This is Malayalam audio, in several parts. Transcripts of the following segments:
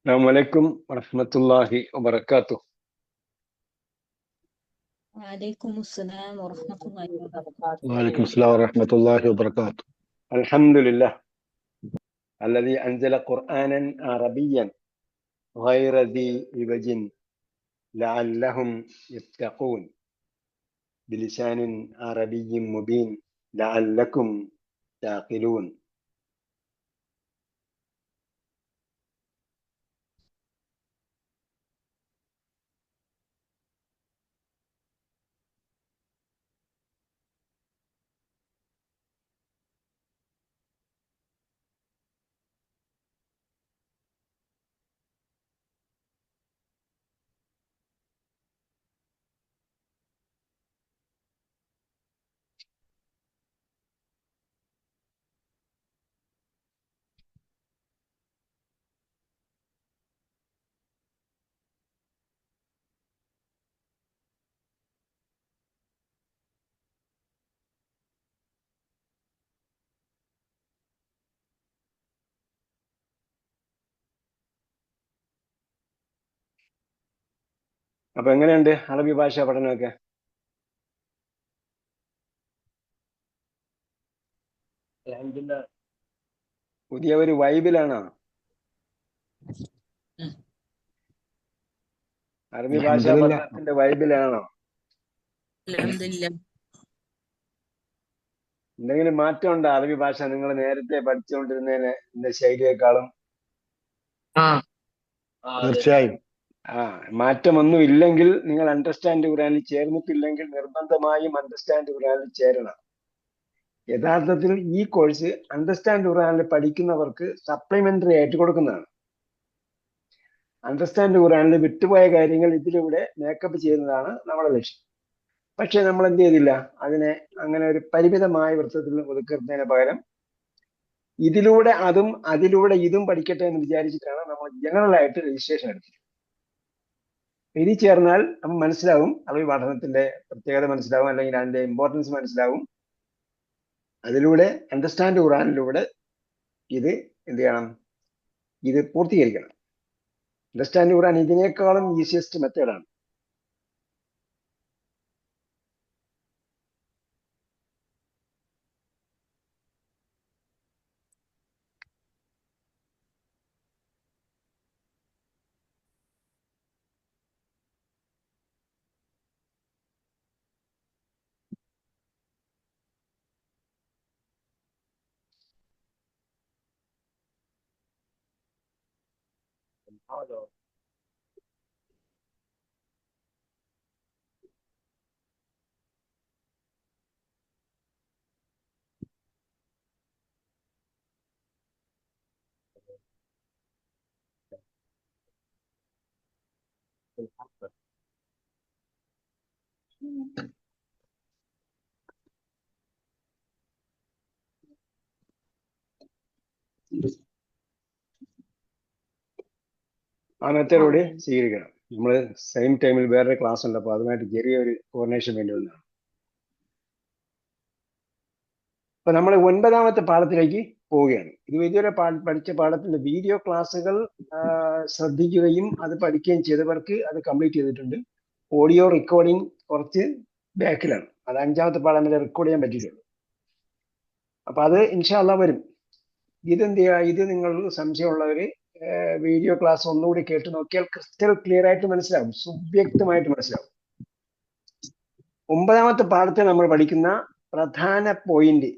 Assalamualaikum warahmatullahi wabarakatuh. Waalaikumsalam warahmatullahi wabarakatuh. Waalaikumsalam warahmatullahi wabarakatuh. Alhamdulillah. Alladhi anzala Qur'anan Arabiyyan ghayra dhi iwajin la'allahum yattaqun bilisanin arabiyyin mubin la'allakum taqilun. അപ്പൊ എങ്ങനെയുണ്ട് അറബി ഭാഷ പഠനമൊക്കെ? പുതിയ ഒരു വൈബിലാണോ? അറബി ഭാഷ പഠനത്തിന്റെ വൈബിലാണോ? എന്തെങ്കിലും മാറ്റം ഉണ്ടോ അറബി ഭാഷ നിങ്ങൾ നേരത്തെ പഠിച്ചുകൊണ്ടിരുന്നതിന്റെ ശൈലിയെക്കാളും? തീർച്ചയായും. മാറ്റമൊന്നും ഇല്ലെങ്കിൽ നിങ്ങൾ അണ്ടർസ്റ്റാൻഡ് ഖുറാനിൽ ചേർന്നിട്ടില്ലെങ്കിൽ നിർബന്ധമായും അണ്ടർസ്റ്റാൻഡ് ഖുറാനിൽ ചേരണം. യഥാർത്ഥത്തിൽ ഈ കോഴ്സ് അണ്ടർസ്റ്റാൻഡ് ഖുറാനിൽ പഠിക്കുന്നവർക്ക് സപ്ലിമെന്ററി ആയിട്ട് കൊടുക്കുന്നതാണ്. അണ്ടർസ്റ്റാൻഡ് ഖുറാനിൽ വിട്ടുപോയ കാര്യങ്ങൾ ഇതിലൂടെ മേക്കപ്പ് ചെയ്യുന്നതാണ് നമ്മുടെ ലക്ഷ്യം. പക്ഷെ നമ്മൾ എന്ത് ചെയ്തില്ല, അതിനെ അങ്ങനെ ഒരു പരിമിതമായ വൃത്തത്തിൽ ഒതുക്കുന്നതിന് പകരം ഇതിലൂടെ അതും അതിലൂടെ ഇതും പഠിക്കട്ടെ എന്ന് വിചാരിച്ചിട്ടാണ് നമ്മൾ ജനറൽ ആയിട്ട് രജിസ്ട്രേഷൻ എടുത്തത്. ഇതിൽ ചേർന്നാൽ നമ്മൾ മനസ്സിലാവും, അറബി പഠനത്തിന്റെ പ്രത്യേകത മനസ്സിലാവും, അല്ലെങ്കിൽ അതിന്റെ ഇമ്പോർട്ടൻസ് മനസ്സിലാവും. അതിലൂടെ അണ്ടർസ്റ്റാൻഡ് ഖുറാനിലൂടെ ഇത് എന്ത് ചെയ്യണം, ഇത് പൂർത്തീകരിക്കണം. അണ്ടർസ്റ്റാൻഡ് ഖുറാൻ ഇതിനേക്കാളും ഈസിയസ്റ്റ് മെത്തേഡാണ്. ആ മെത്തേഡ് കൂടി സ്വീകരിക്കണം. നമ്മൾ സെയിം ടൈമിൽ വേറൊരു ക്ലാസ് ഉണ്ട്, അപ്പോൾ അതുമായിട്ട് ചെറിയൊരു കോർഡിനേഷൻ വേണ്ടി വന്നതാണ്. അപ്പൊ നമ്മൾ 9ാമത്തെ പാഠത്തിലേക്ക് പോവുകയാണ്. ഇത് ഇതുവരെ പഠിച്ച പാഠത്തിന്റെ വീഡിയോ ക്ലാസ്സുകൾ ശ്രദ്ധിക്കുകയും അത് പഠിക്കുകയും ചെയ്തവർക്ക് അത് കംപ്ലീറ്റ് ചെയ്തിട്ടുണ്ട്. ഓഡിയോ റെക്കോർഡിംഗ് കുറച്ച് ബാക്കിലാണ്. അത് 5ാമത്തെ പാഠം വരെ റെക്കോർഡ് ചെയ്യാൻ പറ്റിയിട്ടുള്ളൂ. അപ്പൊ അത് ഇൻഷാ അല്ലാഹ് വരും. ഇതെന്ത് ചെയ്യുക, ഇത് നിങ്ങൾ സംശയമുള്ളവര് വീഡിയോ ക്ലാസ് ഒന്നുകൂടി കേട്ട് നോക്കിയാൽ ക്രിസ്റ്റൽ ക്ലിയർ ആയിട്ട് മനസ്സിലാവും, സുവ്യക്തമായിട്ട് മനസ്സിലാവും. 9ാമത്തെ പാഠത്തിൽ നമ്മൾ പഠിക്കുന്ന പ്രധാന പോയിന്റ്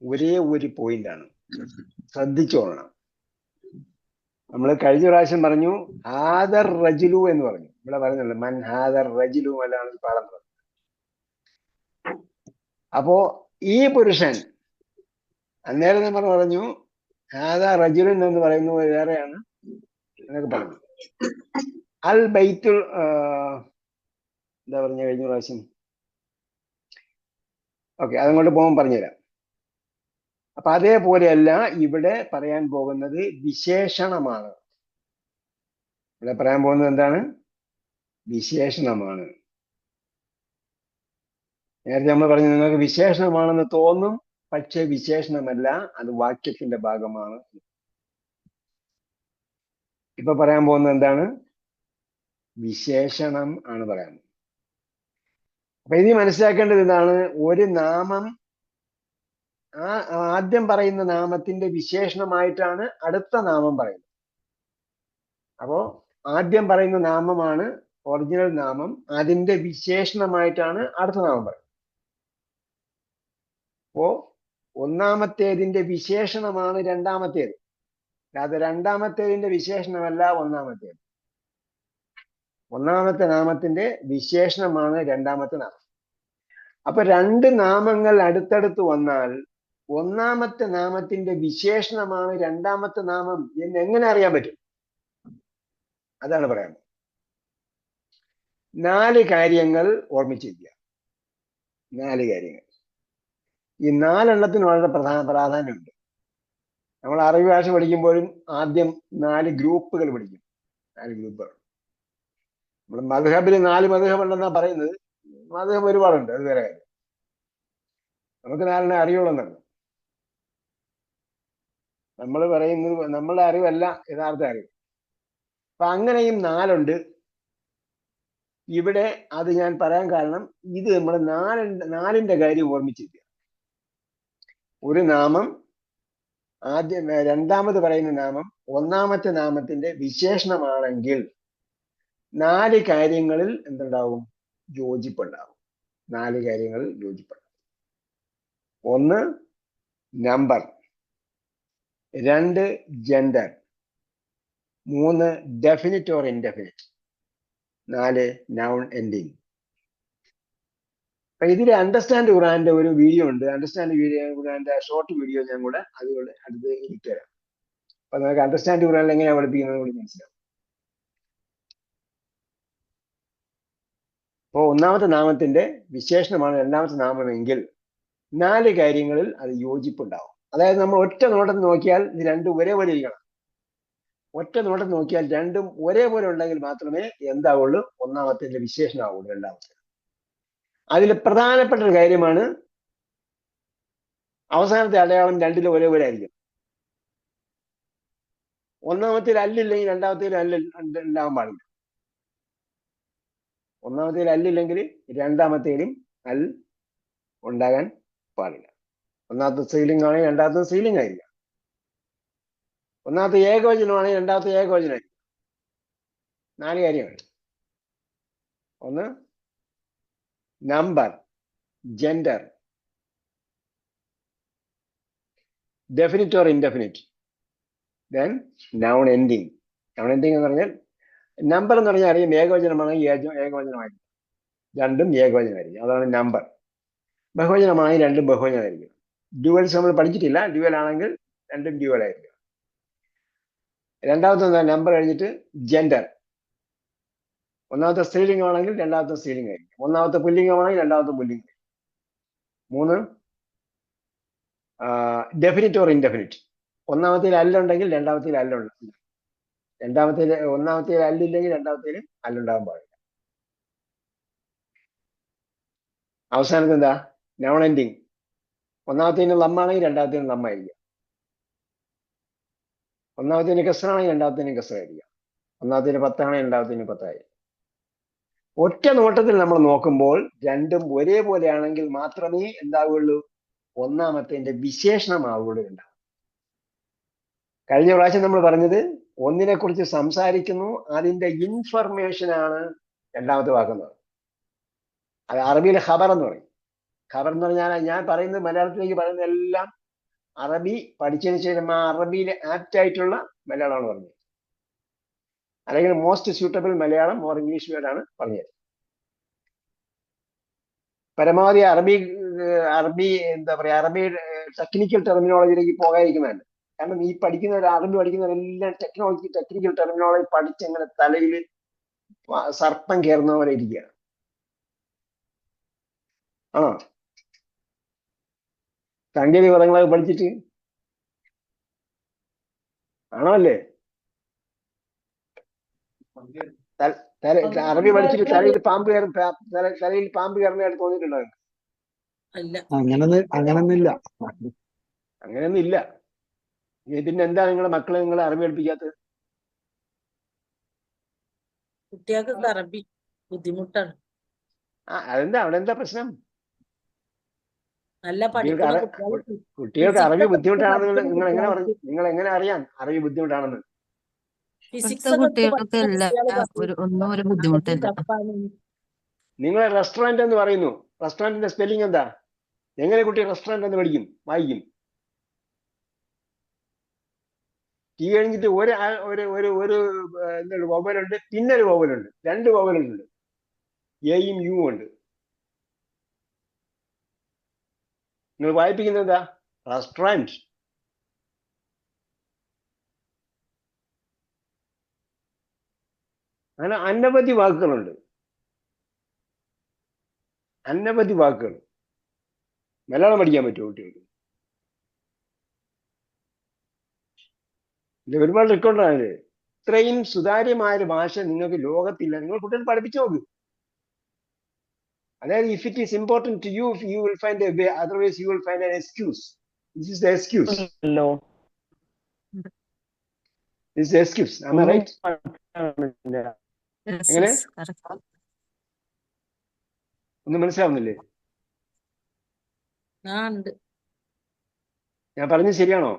ഒരേ ഒരു പോയിന്റാണ്, ശ്രദ്ധിച്ചോളണം. നമ്മൾ കഴിഞ്ഞ പ്രാവശ്യം പറഞ്ഞു ഹാദർ റജുലു എന്ന് പറഞ്ഞു. ഇവിടെ പറയുന്നുണ്ട് മൻ ഹാദർ റജുലു അല്ലാണ് പാഠം പറഞ്ഞത്. അപ്പോ ഈ പുരുഷൻ, അന്നേരം നമ്മൾ പറഞ്ഞു ഹാദാ റജുലുൻ എന്ന് പറയുന്നത് വേറെയാണ് എന്നൊക്കെ പറഞ്ഞു. അൽ ബൈത്തുൽ എന്താ പറഞ്ഞ കഴിഞ്ഞ പ്രാവശ്യം? ഓക്കെ, അതങ്ങോട്ട് പോകുമ്പോൾ പറഞ്ഞുതരാം. അപ്പൊ അതേപോലെയല്ല ഇവിടെ പറയാൻ പോകുന്നത് വിശേഷണമാണ്. ഇവിടെ പറയാൻ പോകുന്നത് എന്താണ്? വിശേഷണമാണ്. നേരത്തെ നമ്മൾ പറഞ്ഞു നിങ്ങൾക്ക് വിശേഷണമാണെന്ന് തോന്നും, പക്ഷെ വിശേഷണമല്ല, അത് വാക്യത്തിന്റെ ഭാഗമാണ്. ഇപ്പൊ പറയാൻ പോകുന്നത് എന്താണ്? വിശേഷണം ആണ് പറയാൻ. അപ്പൊ ഇനി മനസ്സിലാക്കേണ്ടത് ഇതാണ്, ഒരു നാമം ആദ്യം പറയുന്ന നാമത്തിന്റെ വിശേഷണമായിട്ടാണ് അടുത്ത നാമം പറയുന്നത്. അപ്പോ ആദ്യം പറയുന്ന നാമമാണ് ഒറിജിനൽ നാമം, അതിന്റെ വിശേഷണമായിട്ടാണ് അടുത്ത നാമം പറയുന്നത്. അപ്പോ ഒന്നാമത്തേതിന്റെ വിശേഷണമാണ് രണ്ടാമത്തേത്, അല്ലാതെ രണ്ടാമത്തേതിന്റെ വിശേഷണമല്ല ഒന്നാമത്തേത്. ഒന്നാമത്തെ നാമത്തിന്റെ വിശേഷണമാണ് രണ്ടാമത്തെ നാമം. അപ്പൊ രണ്ട് നാമങ്ങൾ അടുത്തടുത്ത് വന്നാൽ ഒന്നാമത്തെ നാമത്തിന്റെ വിശേഷണമാണ് രണ്ടാമത്തെ നാമം എന്ന് എങ്ങനെ അറിയാൻ പറ്റും? അതാണ് പറയാൻ. 4 കാര്യങ്ങൾ ഓർമ്മിച്ചിരിക്കുക. 4 കാര്യങ്ങൾ. ഈ 4 എണ്ണത്തിന് വളരെ പ്രാധാന്യമുണ്ട്. നമ്മൾ അറബി ഭാഷ പഠിക്കുമ്പോഴും ആദ്യം 4 ഗ്രൂപ്പുകൾ പഠിക്കും. 4 ഗ്രൂപ്പുകൾ. നമ്മൾ മദ്ഹബിൽ 4 മദ്ഹബ് ഉണ്ടെന്നാ പറയുന്നത്. മദ്ഹബ് ഒരുപാടുണ്ട്, അത് വേറെ കാര്യം. നമുക്ക് 4 അറിയുള്ളൂ. നമ്മൾ പറയുന്നത് നമ്മളുടെ അറിവല്ല യഥാർത്ഥ അറിവ്. അപ്പൊ അങ്ങനെയും 4 ഉണ്ട് ഇവിടെ. അത് ഞാൻ പറയാൻ കാരണം, ഇത് നമ്മൾ 4ന്റെ കാര്യം ഓർമ്മിച്ചിരിക്കുക. ഒരു നാമം ആദ്യം, രണ്ടാമത് പറയുന്ന നാമം ഒന്നാമത്തെ നാമത്തിന്റെ വിശേഷണമാണെങ്കിൽ 4 കാര്യങ്ങളിൽ എന്തുണ്ടാവും? യോജിപ്പുണ്ടാവും. 4 കാര്യങ്ങളിൽ യോജിപ്പുണ്ടാവും. 1 number, 2 gender, 3 definite or indefinite, 4 noun ending. അപ്പൊ ഇതിൽ അണ്ടർസ്റ്റാൻഡ് ഖുറാന്റെ ഒരു വീഡിയോ ഉണ്ട്. അണ്ടർസ്റ്റാൻഡ് ഖുറാന്റെ ഷോർട്ട് വീഡിയോ ഞാൻ കൂടെ അതുകൊണ്ട് അടുത്ത് ഇട്ടുതരാം. അപ്പൊ നമുക്ക് അണ്ടർസ്റ്റാൻഡ് ഖുറാനിൽ എങ്ങനെയാണ് പഠിപ്പിക്കുന്നത് കൂടി മനസ്സിലാവും. അപ്പോ ഒന്നാമത്തെ നാമത്തിന്റെ വിശേഷണമാണ് രണ്ടാമത്തെ നാമമെങ്കിൽ 4 കാര്യങ്ങളിൽ അത് യോജിപ്പുണ്ടാവും. അതായത് നമ്മൾ ഒറ്റ നോട്ടത്തിൽ നോക്കിയാൽ ഇത് രണ്ടും ഒരേപോലെ ഇരിക്കണം. ഒറ്റ നോട്ടത്തിൽ നോക്കിയാൽ രണ്ടും ഒരേപോലെ ഉണ്ടെങ്കിൽ മാത്രമേ എന്താവുള്ളൂ? ഒന്നാമത്തിന്റെ വിശേഷണമാവുള്ളൂ രണ്ടാമത്തെ. അതിൽ പ്രധാനപ്പെട്ട ഒരു കാര്യമാണ് അവസാനത്തെ അടയാളം രണ്ടിലും ഒരേപോലെ ആയിരിക്കും. ഒന്നാമത്തേൽ അല്ലില്ലെങ്കിൽ രണ്ടാമത്തേലും അല്ല ഉണ്ടാവാൻ പാടില്ല. ഒന്നാമത്തേൽ അല്ലില്ലെങ്കിൽ രണ്ടാമത്തേലും അൽ ഉണ്ടാകാൻ പാടില്ല. ഒന്നാമത്തെ സ്ത്രീലിംഗ് ആണെങ്കിൽ രണ്ടാമത്തെ സ്ത്രീലിംഗ് ആയിരിക്കാം. ഒന്നാമത്തെ ഏകവചനമാണെങ്കിൽ രണ്ടാമത്തെ ഏകവചനമായിരിക്കും. 4 കാര്യങ്ങൾ. 1 number, gender, definite or indefinite, then noun ending. Noun ending എന്ന് പറഞ്ഞാൽ നമ്പർ എന്ന് പറഞ്ഞാൽ അറിയാം, ഏകവചനമാണെങ്കിൽ ഏകവചനമായിരിക്കും, രണ്ടും ഏകവചനമായിരിക്കും. അതാണ് നമ്പർ. ബഹുവചനമാണെങ്കിൽ രണ്ടും ബഹുവചനമായിരിക്കും. ഡ്യുവൽസ് നമ്മൾ പഠിച്ചിട്ടില്ല. ഡ്യുവൽ ആണെങ്കിൽ രണ്ടും ഡ്യുവൽ ആയിരിക്കും. രണ്ടാമത്തെ നമ്പർ കഴിഞ്ഞിട്ട് ജെൻഡർ. ഒന്നാമത്തെ സ്ത്രീലിംഗമാണെങ്കിൽ രണ്ടാമത്തെ സ്ത്രീലിംഗം ആയിരിക്കും. ഒന്നാമത്തെ പുല്ലിംഗമാണെങ്കിൽ രണ്ടാമത്തെ പുല്ലിംഗം. 3 ഡെഫിനിറ്റ് ഓർ ഇൻഡെഫിനിറ്റ്. ഒന്നാമത്തേൽ അല്ലുണ്ടെങ്കിൽ രണ്ടാമത്തേൽ അല്ലുണ്ട്. ഒന്നാമത്തേൽ അല്ലില്ലെങ്കിൽ രണ്ടാമത്തേൽ അല്ലുണ്ടാകാൻ പാടില്ല. അവസാനത്തെ എന്താ? Noun ending. ഒന്നാമത്തേന് ലമ്മാണെങ്കിൽ രണ്ടാമത്തേന് ലമ്മായിരിക്കും. ഒന്നാമത്തേന് കസ്റാണെങ്കിൽ രണ്ടാമത്തേന് കസ്റായിരിക്കാം. ഒന്നാമത്തേന് 10 ആണെങ്കിൽ രണ്ടാമത്തേന് 10 ആയിരിക്കും. ഒറ്റ നോട്ടത്തിൽ നമ്മൾ നോക്കുമ്പോൾ രണ്ടും ഒരേപോലെ ആണെങ്കിൽ മാത്രമേ എന്താവുള്ളൂ? ഒന്നാമത്തെ വിശേഷണമാവുള്ളൂ. ഉണ്ടാവും. കഴിഞ്ഞ പ്രാവശ്യം നമ്മൾ പറഞ്ഞത് ഒന്നിനെ കുറിച്ച് സംസാരിക്കുന്നു, അതിന്റെ ഇൻഫർമേഷൻ ആണ് രണ്ടാമത്തെ വാക്കുന്നത്. അത് അറബിയിൽ ഖബർ എന്ന് പറയും. ഖബർ എന്ന് പറഞ്ഞാൽ ഞാൻ പറയുന്നത് മലയാളത്തിലേക്ക് പറയുന്നത് എല്ലാം അറബി പഠിച്ചതിന് ശേഷം ആ അറബിയിൽ ആപ്റ്റ് ആയിട്ടുള്ള മലയാളമാണ് പറഞ്ഞത്. അല്ലെങ്കിൽ most suitable Malayalam or English വേർഡാണ് പറഞ്ഞത്. പരമാവധി അറബി എന്താ പറയാ, അറബി ടെക്നിക്കൽ ടെർമിനോളജിയിലേക്ക് പോകാതിരിക്കുന്നതല്ല. കാരണം ഈ അറബി പഠിക്കുന്നവരെല്ലാം ടെക്നിക്കൽ ടെർമിനോളജി പഠിച്ചെങ്ങനെ തലയിൽ സർപ്പം കയറുന്ന പോലെ ഇരിക്കുകയാണ്. ആണോ? സാങ്കേതിക പദങ്ങളൊക്കെ പഠിച്ചിട്ട് ആണോ? അല്ലേ? അറബി പഠിച്ചിട്ട് തലയിൽ പാമ്പ് കയറുന്നതായിട്ട് തോന്നിയിട്ടുണ്ടോ? അങ്ങനൊന്നുമില്ല. അങ്ങനെയൊന്നും ഇല്ല. പിന്നെ എന്താ നിങ്ങളുടെ മക്കളെ നിങ്ങൾ അറബി പഠിപ്പിക്കാത്തത്? കുട്ടികൾക്കൊക്കെ അറബി ബുദ്ധിമുട്ടാണ്. അതെന്താ അവിടെ എന്താ പ്രശ്നം? നല്ല കുട്ടികൾക്ക് പഠിക്കുന്ന കുട്ടികൾക്ക് അറബി physics ഒക്കെ ബുദ്ധിമുട്ടാണെന്ന് പഠിക്കുന്ന നിങ്ങൾ എങ്ങനെ പറഞ്ഞു? കുട്ടികൾക്ക് നിങ്ങൾ എങ്ങനെ അറിയാം അറബി ബുദ്ധിമുട്ടാണെന്ന്? ഫിസിക്സ് ഇപ്പോഴത്തെ ഒക്കെ എടുത്ത് കുട്ടികൾക്ക് പഠിക്കുന്ന എല്ലാം കുട്ടികൾ പറയും ഒന്നും ഒരു അറബി ബുദ്ധിമുട്ടില്ല. ടഫാണ്. നിങ്ങൾ റെസ്റ്റോറന്റ് എന്ന് പറയുന്നു. റെസ്റ്റോറന്റിന്റെ സ്പെല്ലിംഗ് എന്താ? എങ്ങനെ കുട്ടി റെസ്റ്റോറന്റ് എന്ന് പഠിക്കും, വായിക്കും? ടി കഴിഞ്ഞിട്ട് ഒരു എന്താണ് വവലുണ്ട്, പിന്നെ ഒരു വവലുണ്ട്, രണ്ട് വവലുണ്ട്, എയും യു ഉണ്ട്. നിങ്ങൾ വായിപ്പിക്കുന്നത് എന്താ? റെസ്റ്റോറന്റ്. അങ്ങനെ അനവധി വാക്കുകളുണ്ട്, അനവധി വാക്കുകൾ. മലയാളം പഠിക്കാൻ പറ്റുമോ കുട്ടികൾക്ക്? ഇത് ഒരുപാട് റെക്കോർഡാണ്. ഇത്രയും സുതാര്യമായ ഒരു ഭാഷ നിങ്ങൾക്ക് ലോകത്തില്ല. നിങ്ങൾ കുട്ടികൾ പഠിപ്പിച്ചു നോക്ക്. അതായത് if it is important to you, you will find a way, otherwise you will find an excuse. This is the excuse. This is excuse. Am I right? Yes, എങ്ങനെ? yes, correct. ഒന്നും മനസ്സിലാവുന്നില്ലേ? ഉണ്ട്. ഞാൻ പറഞ്ഞത് ശരിയാണോ?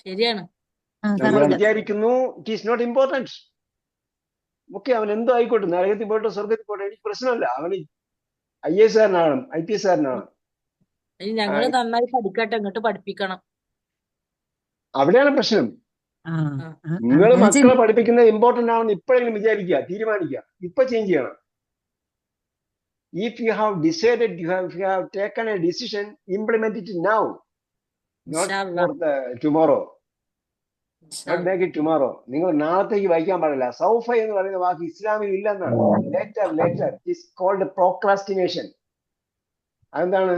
ശരിയാണ്. നമ്മൾ correct. വിചാരിക്കുന്നു it is not important. Okay, അവൻ എന്തോ ആയിക്കോട്ടെ, നരകത്തിൽ പോയിട്ടോ സ്വർഗത്തിൽ പോയിട്ടോ എനിക്ക് പ്രശ്നമല്ല. അവന് IAS കാരനാണ്, IPS കാരനാണ്. ഞങ്ങള് നന്നായി പഠിക്കട്ടെ, എന്നിട്ട് പഠിപ്പിക്കണം. അവിടെയാണ് പ്രശ്നം. നിങ്ങൾ മക്കളെ പഠിപ്പിക്കുന്നത് ഇമ്പോർട്ടന്റ് ആണെന്ന് ഇപ്പോഴെങ്കിലും വിചാരിക്കുക, തീരുമാനിക്കുക. ഇപ്പൊ ചേഞ്ച് ചെയ്യണം. If you have decided, you have taken a decision, implement it now, not for the tomorrow. Not make it tomorrow. നിങ്ങൾ നാളത്തേക്ക് വായിക്കാൻ പാടില്ല. സൗഫ എന്ന് പറയുന്ന വാക്ക് ഇസ്ലാമിൽ ഇല്ലെന്നാണ്. Later is called procrastination. അതെന്താണ്?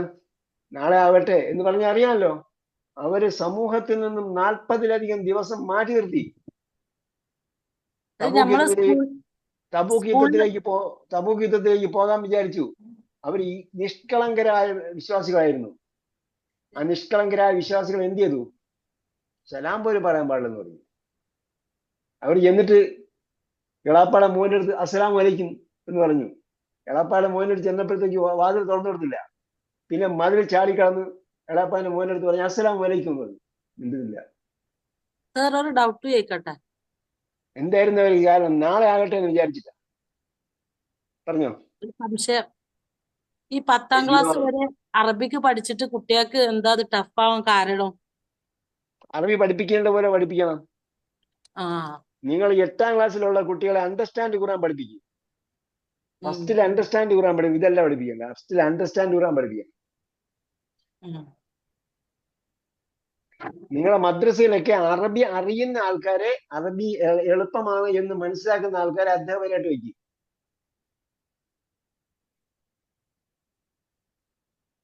നാളെ ആവട്ടെ എന്ന് പറഞ്ഞാൽ അറിയാമല്ലോ. അവര് സമൂഹത്തിൽ നിന്നും 40-ലധികം ദിവസം മാറ്റി നിർത്തി. തബൂക്ക് യുദ്ധത്തിലേക്ക് പോകാൻ വിചാരിച്ചു. അവർ ഈ നിഷ്കളങ്കരായ വിശ്വാസികളായിരുന്നു. ആ നിഷ്കളങ്കരായ വിശ്വാസികൾ എന്ത് ചെയ്തു? സലാം പോലും പറയാൻ പാടില്ലെന്ന് പറഞ്ഞു. അവർ ചെന്നിട്ട് എളാപ്പാടെ മോൻ്റെ അടുത്ത് അസ്സലാമു അലൈക്കും എന്ന് പറഞ്ഞു. എളാപ്പാടെ മോൻ്റെ അടുത്ത് ചെന്നപ്പോഴത്തേക്ക് വാതിൽ തുറന്നു കൊടുത്തില്ല. പിന്നെ മതിൽ ചാടിക്കടന്ന് എളാപ്പാന്റെ മോൻ്റെ അടുത്ത് പറഞ്ഞു അസ്സലാമു അലൈക്കും എന്ന് പറഞ്ഞു. മിണ്ടുന്നില്ല. ഒരു ഡൗട്ട് ചോദിക്കട്ടെ? എന്തായിരുന്നു അവർ കാരണം? നാളെ ആകട്ടെ എന്ന് വിചാരിച്ചില്ല. പറഞ്ഞോ. ഒരു സംശയം. ഈ 10ാം ക്ലാസ് വരെ അറബിക്ക് പഠിച്ചിട്ട് കുട്ടികൾക്ക് എന്താ അത് ടഫാവാൻ കാരണം? അറബി പഠിപ്പിക്കേണ്ട പോലെ പഠിപ്പിക്കണം. നിങ്ങൾ 8ാം ക്ലാസ്സിലുള്ള കുട്ടികളെ അണ്ടർസ്റ്റാൻഡ് ഖുർആൻ പഠിപ്പിക്കും. ഫസ്റ്റിൽ അണ്ടർസ്റ്റാൻഡ് ഖുർആൻ പഠിപ്പിക്കും. ഇതല്ല പഠിപ്പിക്കണ്ട. ഫസ്റ്റിൽ അണ്ടർസ്റ്റാൻഡ് ഖുർആൻ പഠിപ്പിക്കാം. നിങ്ങളെ മദ്രസയിലൊക്കെ അറബി അറിയുന്ന ആൾക്കാരെ, അറബി എളുപ്പമാണ് എന്ന് മനസ്സിലാക്കുന്ന ആൾക്കാരെ അധ്യാപകരായിട്ട് വയ്ക്കും.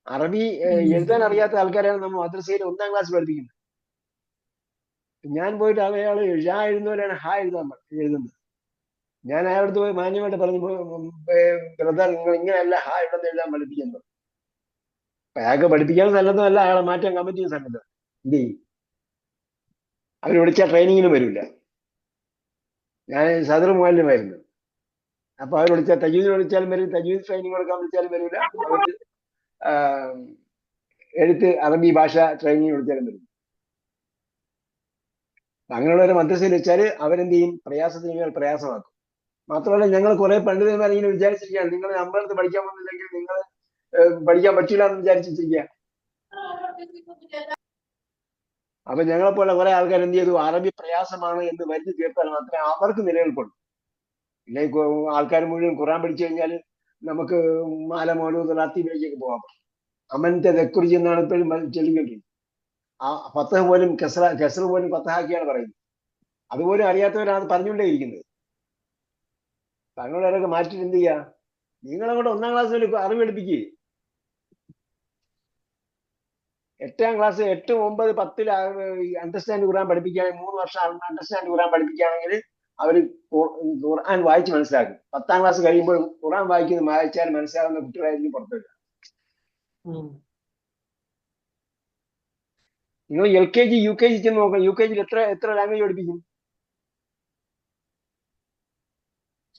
അറബി എഴുതാൻ അറിയാത്ത ആൾക്കാരെയാണ് നമ്മൾ മദ്രസയിൽ 1ാം ക്ലാസ് പഠിപ്പിക്കുന്നത്. ഞാൻ പോയിട്ട് അയാൾ ഷാ എഴുതുന്നവരാണ് ഹാ എഴുതുന്നത്. ഞാൻ അയാളടുത്ത് പോയി മാന്യമായിട്ട് പറഞ്ഞു, ബ്രദർ നിങ്ങൾ ഇങ്ങനെയല്ല ഹാ എഴുതുന്ന എഴുതാൻ പഠിപ്പിക്കുന്നത്. അപ്പൊ അയാൾക്ക് പഠിപ്പിക്കാൻ സന്നദ്ധമല്ല, അയാളെ മാറ്റാൻ കമ്മിറ്റിയും സന്നദ്ധം. എന്ത് ചെയ്യും? അവർ വിളിച്ച ട്രെയിനിങ്ങിന് വരില്ല. ഞാൻ സദർ മുഅല്ലിമായിരുന്നു. അപ്പൊ അവർ വിളിച്ചാൽ തജീദിന് വിളിച്ചാലും വരും, തജീദ് ട്രെയിനിങ് കൊടുക്കാൻ വിളിച്ചാലും വരില്ല. അവർക്ക് എഴുത്ത് അറബി ഭാഷ ട്രെയിനിങ് വിളിച്ചാലും വരും. അങ്ങനെയുള്ളവരെ മദ്രസയിൽ വെച്ചാൽ അവരെന്ത് ചെയ്യും? പ്രയാസത്തിന് മേൽ പ്രയാസമാക്കും. മാത്രമല്ല ഞങ്ങൾ കുറെ പണ്ഡിതന്മാർ ഇങ്ങനെ വിചാരിച്ചിരിക്കുകയാണ്, നിങ്ങൾ നമ്മളടുത്ത് പഠിക്കാൻ വന്നില്ലെങ്കിൽ നിങ്ങൾ പഠിക്കാൻ പറ്റില്ല എന്ന് വിചാരിച്ചിരിക്കുക. അപ്പൊ ഞങ്ങളെപ്പോലെ കുറെ ആൾക്കാർ എന്ത് ചെയ്തു? അറബി പ്രയാസമാണ് എന്ന് വരുത്തി തീർത്താൽ മാത്രമേ അവർക്ക് നിലനിൽപ്പുള്ളൂ. ഇല്ലേ ആൾക്കാർ മുഴുവൻ ഖുർആൻ പഠിച്ചു കഴിഞ്ഞാൽ നമുക്ക് മാല മൗലൂദ് റാത്തീബിലേക്കൊക്കെ പോകാം. അമൻത്തെ തെക്കുറിച്ച് എന്നാണ് ഇപ്പോഴും ചൊല്ലിക്കൊണ്ടിരിക്കുന്നത്. ആ ഫത്തഹ് പോലും കെസർ പോലും ഫത്തഹാക്കിയാണ് പറയുന്നത്. അതുപോലും അറിയാത്തവരാണ് പറഞ്ഞുകൊണ്ടേ ഇരിക്കുന്നത്. തങ്ങളവരൊക്കെ മാറ്റിട്ട് എന്ത് ചെയ്യുക? നിങ്ങളങ്ങോട്ട് 1ാം ക്ലാസ് വരെ അറിവ് പഠിപ്പിക്കുക. 8ാം ക്ലാസ് 8, 9, 10 അണ്ടർസ്റ്റാൻഡ് ഖുർആൻ പഠിപ്പിക്കുകയാണെങ്കിൽ 3 വർഷം അണ്ടർസ്റ്റാൻഡ് ഖുർആൻ പഠിപ്പിക്കുകയാണെങ്കിൽ അവർ ഖുർആൻ വായിച്ച് മനസ്സിലാക്കും. 10ാം ക്ലാസ് കഴിയുമ്പോൾ ഖുർആൻ വായിച്ചാൽ മനസ്സിലാകുന്ന കുട്ടികളായിരിക്കും പുറത്തു വരിക. നിങ്ങൾ LKG UKG ചെന്ന് നോക്കാം. UKG എത്ര ലാംഗ്വേജ് പഠിപ്പിക്കും?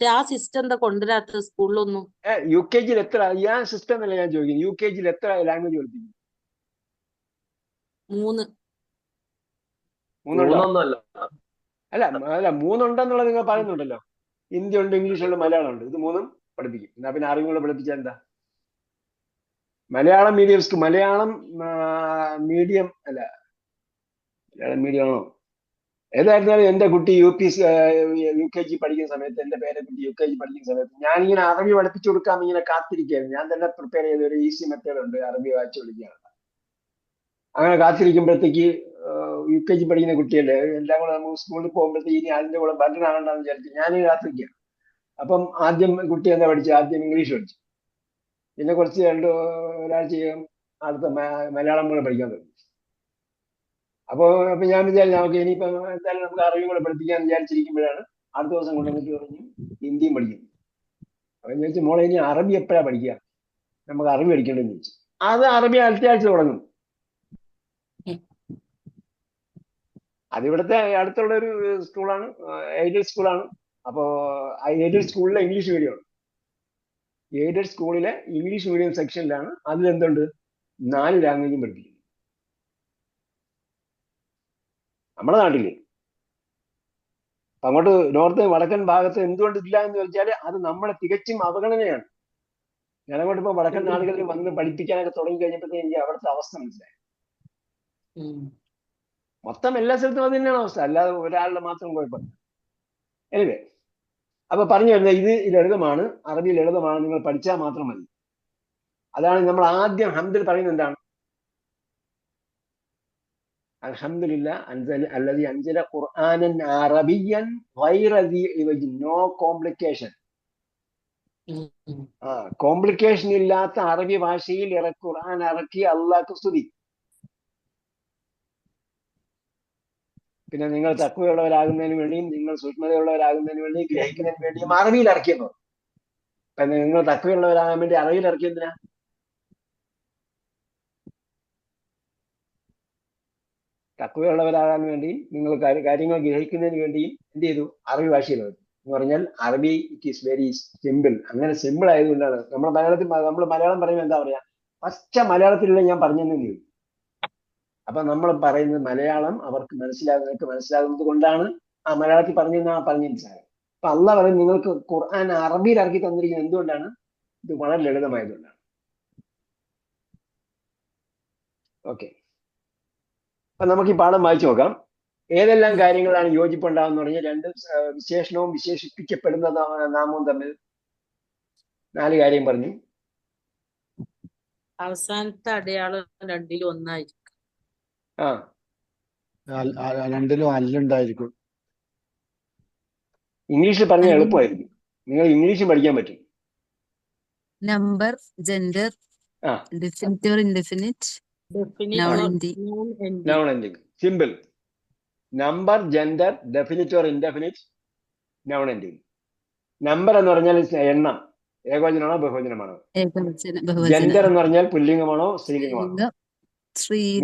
പക്ഷെ ആ സിസ്റ്റം എന്താ കൊണ്ടുവരാത്തത് സ്കൂളിലൊന്നും? UKG എത്ര ആ സിസ്റ്റം എന്നല്ല ഞാൻ ചോദിക്കുന്നത്, UKG എത്ര ലാംഗ്വേജ് പഠിപ്പിക്കും? 3. മൂന്നുണ്ടോ? മൂന്നൊന്നുമല്ല. അല്ല അല്ല, മൂന്നുണ്ടെന്നുള്ളത് നിങ്ങൾ പറയുന്നുണ്ടല്ലോ. ഹിന്ദി ഉണ്ട്, ഇംഗ്ലീഷ് ഉണ്ട്, മലയാളം ഉണ്ട്. ഇത് മൂന്നും പഠിപ്പിക്കും. എന്നാ പിന്നെ അറിവുകൾ പഠിപ്പിച്ചാൽ എന്താ? Malayalam medium school, Malayalam medium അല്ല, മലയാളം മീഡിയം ആണോ? ഏതായിരുന്നാലും എന്റെ കുട്ടി UKG പഠിക്കുന്ന സമയത്ത്, എന്റെ പേരക്കുട്ടി UKG പഠിക്കുന്ന സമയത്ത് ഞാനിങ്ങനെ അറബി പഠിപ്പിച്ചു കൊടുക്കാൻ ഇങ്ങനെ കാത്തിരിക്കുകയായിരുന്നു. ഞാൻ തന്നെ പ്രിപ്പയർ ചെയ്ത ഒരു ഈസി മെത്തേഡ് ഉണ്ട് അറബി വായിച്ചു പഠിക്കുകയാണ്. അങ്ങനെ കാത്തിരിക്കുമ്പോഴത്തേക്ക് UKG പഠിക്കുന്ന കുട്ടിയല്ലേ, എല്ലാം കൂടെ നമുക്ക് സ്കൂളിൽ പോകുമ്പോഴത്തേക്ക് ഇനി അതിന്റെ കൂടെ ബട്ടനാകണ്ടെന്ന് വിചാരിച്ചു ഞാൻ കാത്തിരിക്കുകയാണ്. അപ്പം ആദ്യം കുട്ടി എന്താ പഠിച്ചത്? ആദ്യം ഇംഗ്ലീഷ് പഠിച്ചു. പിന്നെ കുറച്ച് ഒരാഴ്ചയും അടുത്ത മലയാളം കൂടെ പഠിക്കാൻ തുടങ്ങി. അപ്പൊ ഞാൻ വിചാരിച്ചു നമുക്ക് ഇനിയിപ്പോ എന്തായാലും നമുക്ക് അറബി കൂടെ പഠിപ്പിക്കാന്ന് വിചാരിച്ചിരിക്കുമ്പോഴാണ് അടുത്ത ദിവസം കൊണ്ടുവന്നിട്ട് പറഞ്ഞു ഹിന്ദിയും പഠിക്കും. അപ്പൊ ഞാൻ ചോദിച്ചു, മോളെ ഇനി അറബി എപ്പോഴാ പഠിക്കുക? നമുക്ക് അറബി പഠിക്കേണ്ടെന്ന് ചോദിച്ചു. അത് അറബി അടുത്ത ആഴ്ച തുടങ്ങും. അതിവിടുത്തെ അടുത്തുള്ള ഒരു സ്കൂളാണ്, എയ്ഡഡ് സ്കൂളാണ്. അപ്പോ ആ എയ്ഡഡ് സ്കൂളിലെ ഇംഗ്ലീഷ് മീഡിയമാണ്. എയ്ഡഡ് സ്കൂളിലെ ഇംഗ്ലീഷ് മീഡിയം സെക്ഷനിലാണ് അതിലെന്തുണ്ട് 4 ലാംഗ്വേജും പഠിപ്പിക്കുന്നത്. നമ്മുടെ നാട്ടില് അങ്ങോട്ട് നോർത്ത് വടക്കൻ ഭാഗത്ത് എന്തുകൊണ്ട് ഇല്ല എന്ന് വെച്ചാൽ അത് നമ്മളെ തികച്ചും അവഗണനയാണ്. ഞാൻ അങ്ങോട്ട് ഇപ്പൊ വടക്കൻ നാടുകളിൽ വന്ന് പഠിപ്പിക്കാനൊക്കെ തുടങ്ങി കഴിഞ്ഞപ്പോഴത്തേക്ക് എനിക്ക് അവിടുത്തെ അവസ്ഥ മനസ്സിലായി. മൊത്തം എല്ലാ സ്ഥലത്തും അത് തന്നെയാണ് അവസ്ഥ, അല്ലാതെ ഒരാളുടെ മാത്രം കുഴപ്പമില്ല. എനിവേ, അപ്പൊ പറഞ്ഞു വരുന്നത് ഇത് ലളിതമാണ്, അറബി ലളിതമാണ്, നിങ്ങൾ പഠിച്ചാൽ മാത്രം മതി. അതാണ് നമ്മൾ ആദ്യം ഹംദിൽ പറയുന്നത്. എന്താണ്? അൽഹംദുലില്ലാ അല്ലദീ അൻസല ഖുർആനൻ അറബിയ്യൻ ഗൈറ ദീ ഇവജ്, നോ കോംപ്ലിക്കേഷൻ. കോംപ്ലിക്കേഷൻ ഇല്ലാത്ത അറബി ഭാഷയിൽ ഖുർആൻ ഇറക്കി അള്ളാഹ്ക്ക് സ്തുതി. പിന്നെ നിങ്ങൾ തഖ്വയുള്ളവരാകുന്നതിന് വേണ്ടിയും നിങ്ങൾ സൂക്ഷ്മതയുള്ളവരാകുന്നതിന് വേണ്ടിയും ഗ്രഹിക്കുന്നതിന് വേണ്ടിയും അറബിയിൽ ഇറക്കിയെന്നു. അപ്പൊ നിങ്ങൾ തഖ്വയുള്ളവരാകാൻ വേണ്ടി അറബിയിൽ ഇറക്കിയതിനാ? തഖ്വയുള്ളവരാകാൻ വേണ്ടി നിങ്ങൾ കാര്യങ്ങൾ ഗ്രഹിക്കുന്നതിന് വേണ്ടിയും എന്ത് ചെയ്തു? അറബി ഭാഷയിൽ എന്ന് പറഞ്ഞാൽ അറബി ഇറ്റ് ഈസ് വെരി സിമ്പിൾ. അങ്ങനെ സിമ്പിൾ ആയതുകൊണ്ടാണ് നമ്മൾ മലയാളം പറയുമ്പോൾ എന്താ പറയാ, പച്ച മലയാളത്തിലുള്ള ഞാൻ പറഞ്ഞെന്നു ചോദിക്കും. അപ്പൊ നമ്മൾ പറയുന്നത് മലയാളം അവർക്ക് മനസ്സിലാകുന്നത് കൊണ്ടാണ് ആ മലയാളത്തിൽ പറഞ്ഞു മനസ്സിലായത്. അപ്പൊ അള്ളാഹ് പറയും നിങ്ങൾക്ക് ഖുർആൻ അറബിയിൽ ഇറക്കി തന്നിരിക്കുന്നത് എന്തുകൊണ്ടാണ്? ഇത് വളരെ ലളിതമായതുകൊണ്ടാണ്. ഓക്കെ, അപ്പൊ നമുക്ക് ഈ പാഠം വായിച്ചു നോക്കാം. ഏതെല്ലാം കാര്യങ്ങളാണ് യോജിപ്പുണ്ടാകുന്ന പറഞ്ഞാൽ 2 വിശേഷണവും വിശേഷിപ്പിക്കപ്പെടുന്ന നാമവും തമ്മിൽ 4 കാര്യം പറഞ്ഞു. അവസാനത്തെ അടയാളം 2-ൽ 1ആയിരിക്കും. രണ്ടിലും അല്ലുണ്ടായിരിക്കും. ഇംഗ്ലീഷിൽ പറഞ്ഞാൽ എളുപ്പമായിരിക്കും, നിങ്ങൾ ഇംഗ്ലീഷ് പഠിക്കാൻ പറ്റും. Number, gender, definitive, indefinite, noun ending. Simple. Number, gender, definite or indefinite, noun ending. Number എന്ന് പറഞ്ഞാൽ എണ്ണം, ഏകവചനമാണോ ബഹുവചനമാണോ? ജെൻഡർ എന്ന് പറഞ്ഞാൽ പുല്ലിംഗമാണോ സ്ത്രീലിംഗമാണോ?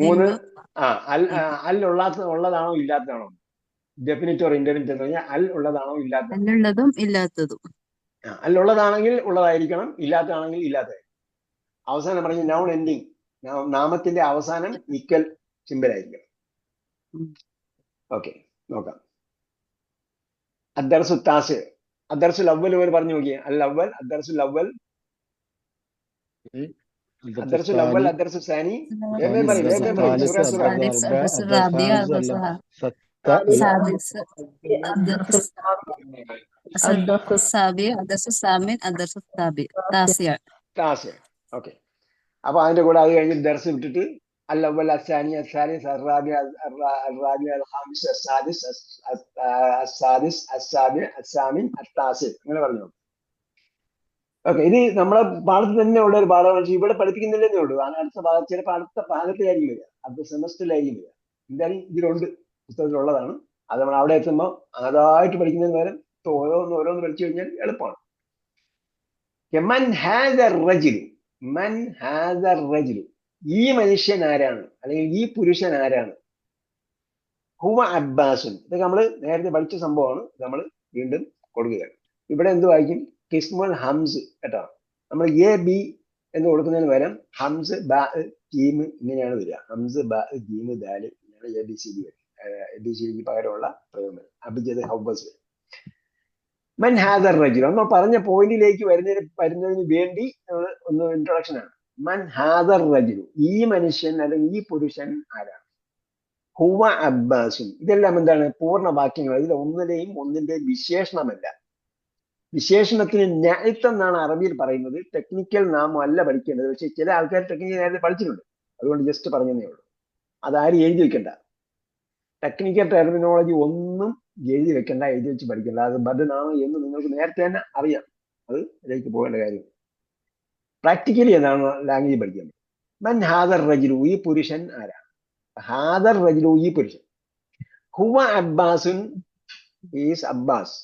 3 ഉള്ളതാണോ ഇല്ലാത്തതാണോ? ഡെഫിനിറ്റ് ഓർ ഇൻഡെഫിനിറ്റ് എന്ന് പറഞ്ഞാൽ അൽ ഉള്ളതാണോ ഇല്ലാത്തതും. അല്ലുള്ളതാണെങ്കിൽ ഉള്ളതായിരിക്കണം, ഇല്ലാത്തതാണെങ്കിൽ ഇല്ലാത്തതായിരിക്കും. അവസാനം പറഞ്ഞ നൗൺ എൻഡിങ്, നാമത്തിന്റെ അവസാനം ഈക്വൽ സിമ്പിൾ ആയിരിക്കണം. ഓക്കെ, നോക്കാം. അദ്ദർസു താസ്, അദ്ദർസുൽ അവ്വൽ വരെ പറഞ്ഞു നോക്കിയേ. അൽ അവ്വൽ, അദ്ദർസുൽ അവ്വൽ, അദ്ദർസുൽ അവ്വൽ, അദ്ദർസു സാനി. ഓക്കെ, അപ്പൊ അതിന്റെ കൂടെ അത് കഴിഞ്ഞ് ദർസ് വിട്ടിട്ട് അൽ അവ്വൽ, അസ്സാനി, അസ്സാലിസ്, അർറാബി, അർറാബി, അൽ ഖാമിസ്, അസ്സാദിസ്, അസ്സാദിസ്, അസ്സാബി, അസ്സാമിൻ, അത്താസി, അങ്ങനെ പറഞ്ഞു. ഓക്കെ, ഇത് നമ്മളെ പാഠത്തിൽ തന്നെ ഉള്ള ഒരു പാഠമാണ്. പക്ഷേ ഇവിടെ പഠിപ്പിക്കുന്നില്ലെന്നേ ഉള്ളൂ. അടുത്ത ഭാഗത്ത് ചിലപ്പോൾ അടുത്ത ഭാഗത്തിലായിരിക്കും വരിക, അടുത്ത സെമസ്റ്ററിലായിരിക്കും വരിക. എന്തായാലും ഇതിലുണ്ട്, പുസ്തകത്തിലുള്ളതാണ്. അത് നമ്മൾ അവിടെ എത്തുമ്പോൾ അതായിട്ട് പഠിക്കുന്നതിന് പകരം ഓരോന്ന് പഠിച്ചു കഴിഞ്ഞാൽ എളുപ്പമാണ്. മൻ ഹാദ റജുലു, മൻ ഹാദ റജുലു, ഈ മനുഷ്യൻ ആരാണ്, അല്ലെങ്കിൽ ഈ പുരുഷൻ ആരാണ്? ഹുവ അബ്ബാസുൻ. ഇതൊക്കെ നമ്മൾ നേരത്തെ പഠിച്ച സംഭവമാണ്, നമ്മൾ വീണ്ടും കൊടുക്കുകയാണ്. ഇവിടെ എന്ത് വായിക്കും? കിസ്മുൽ ഹംസ് കേട്ടോ. നമ്മൾ എ ബി എന്ന് കൊടുക്കുന്നതിന് പകരം ഹംസ് ബ ജീം ഇങ്ങനെയാണ് വരിക. ഹംസ് ബ ജീം ദാല് ഇങ്ങനെയാണ് ABCD ABCDക്ക് പകരമുള്ള പ്രയോഗങ്ങൾ. അഭിജത് ഹൗബസ്. മൻ ഹാദർ റജുൽ നമ്മൾ പറഞ്ഞ പോയിന്റിലേക്ക് വരുന്നതിന് വേണ്ടി ഒന്ന് ഇൻട്രൊഡക്ഷൻ ആണ്. മൻ ഹാദർ റജുൽ ഈ മനുഷ്യൻ അല്ലെങ്കിൽ ഈ പുരുഷൻ ആരാണ്? ഹുവ അബ്ബാസുൻ. ഇതെല്ലാം എന്താണ്? പൂർണ്ണവാക്യങ്ങൾ. ഇതിൽ ഒന്നിന്റെയും വിശേഷണമല്ല. വിശേഷണത്തിന് നഅത്ത് എന്നാണ് അറബിയിൽ പറയുന്നത്. ടെക്നിക്കൽ നാമം അല്ല പഠിക്കേണ്ടത്. പക്ഷെ ചില ആൾക്കാർ ടെക്നിക്കൽ നേരത്തെ പഠിച്ചിട്ടുണ്ട്, അതുകൊണ്ട് ജസ്റ്റ് പറഞ്ഞതേ ഉള്ളൂ. അതാരും എഴുതി വെക്കണ്ട. ടെക്നിക്കൽ ടെർമിനോളജി ഒന്നും എഴുതി വെക്കണ്ട, എഴുതി വെച്ച് പഠിക്കണ്ട. അത് ബദനാണ് എന്ന് നിങ്ങൾക്ക് നേരത്തെ തന്നെ അറിയാം. അത് ഇതിലേക്ക് പോകേണ്ട കാര്യം. പ്രാക്ടിക്കലി എന്താണ് ലാംഗ്വേജ് പഠിക്കാൻ. മൻ ഹാദർ റജുലു ഈ പുരുഷൻ ആരാണ്? ഹാദർ റജുലു ഈ പുരുഷൻ. ഹുവ അബ്ബാസുൻ ഈസ് അബ്ബാസ്.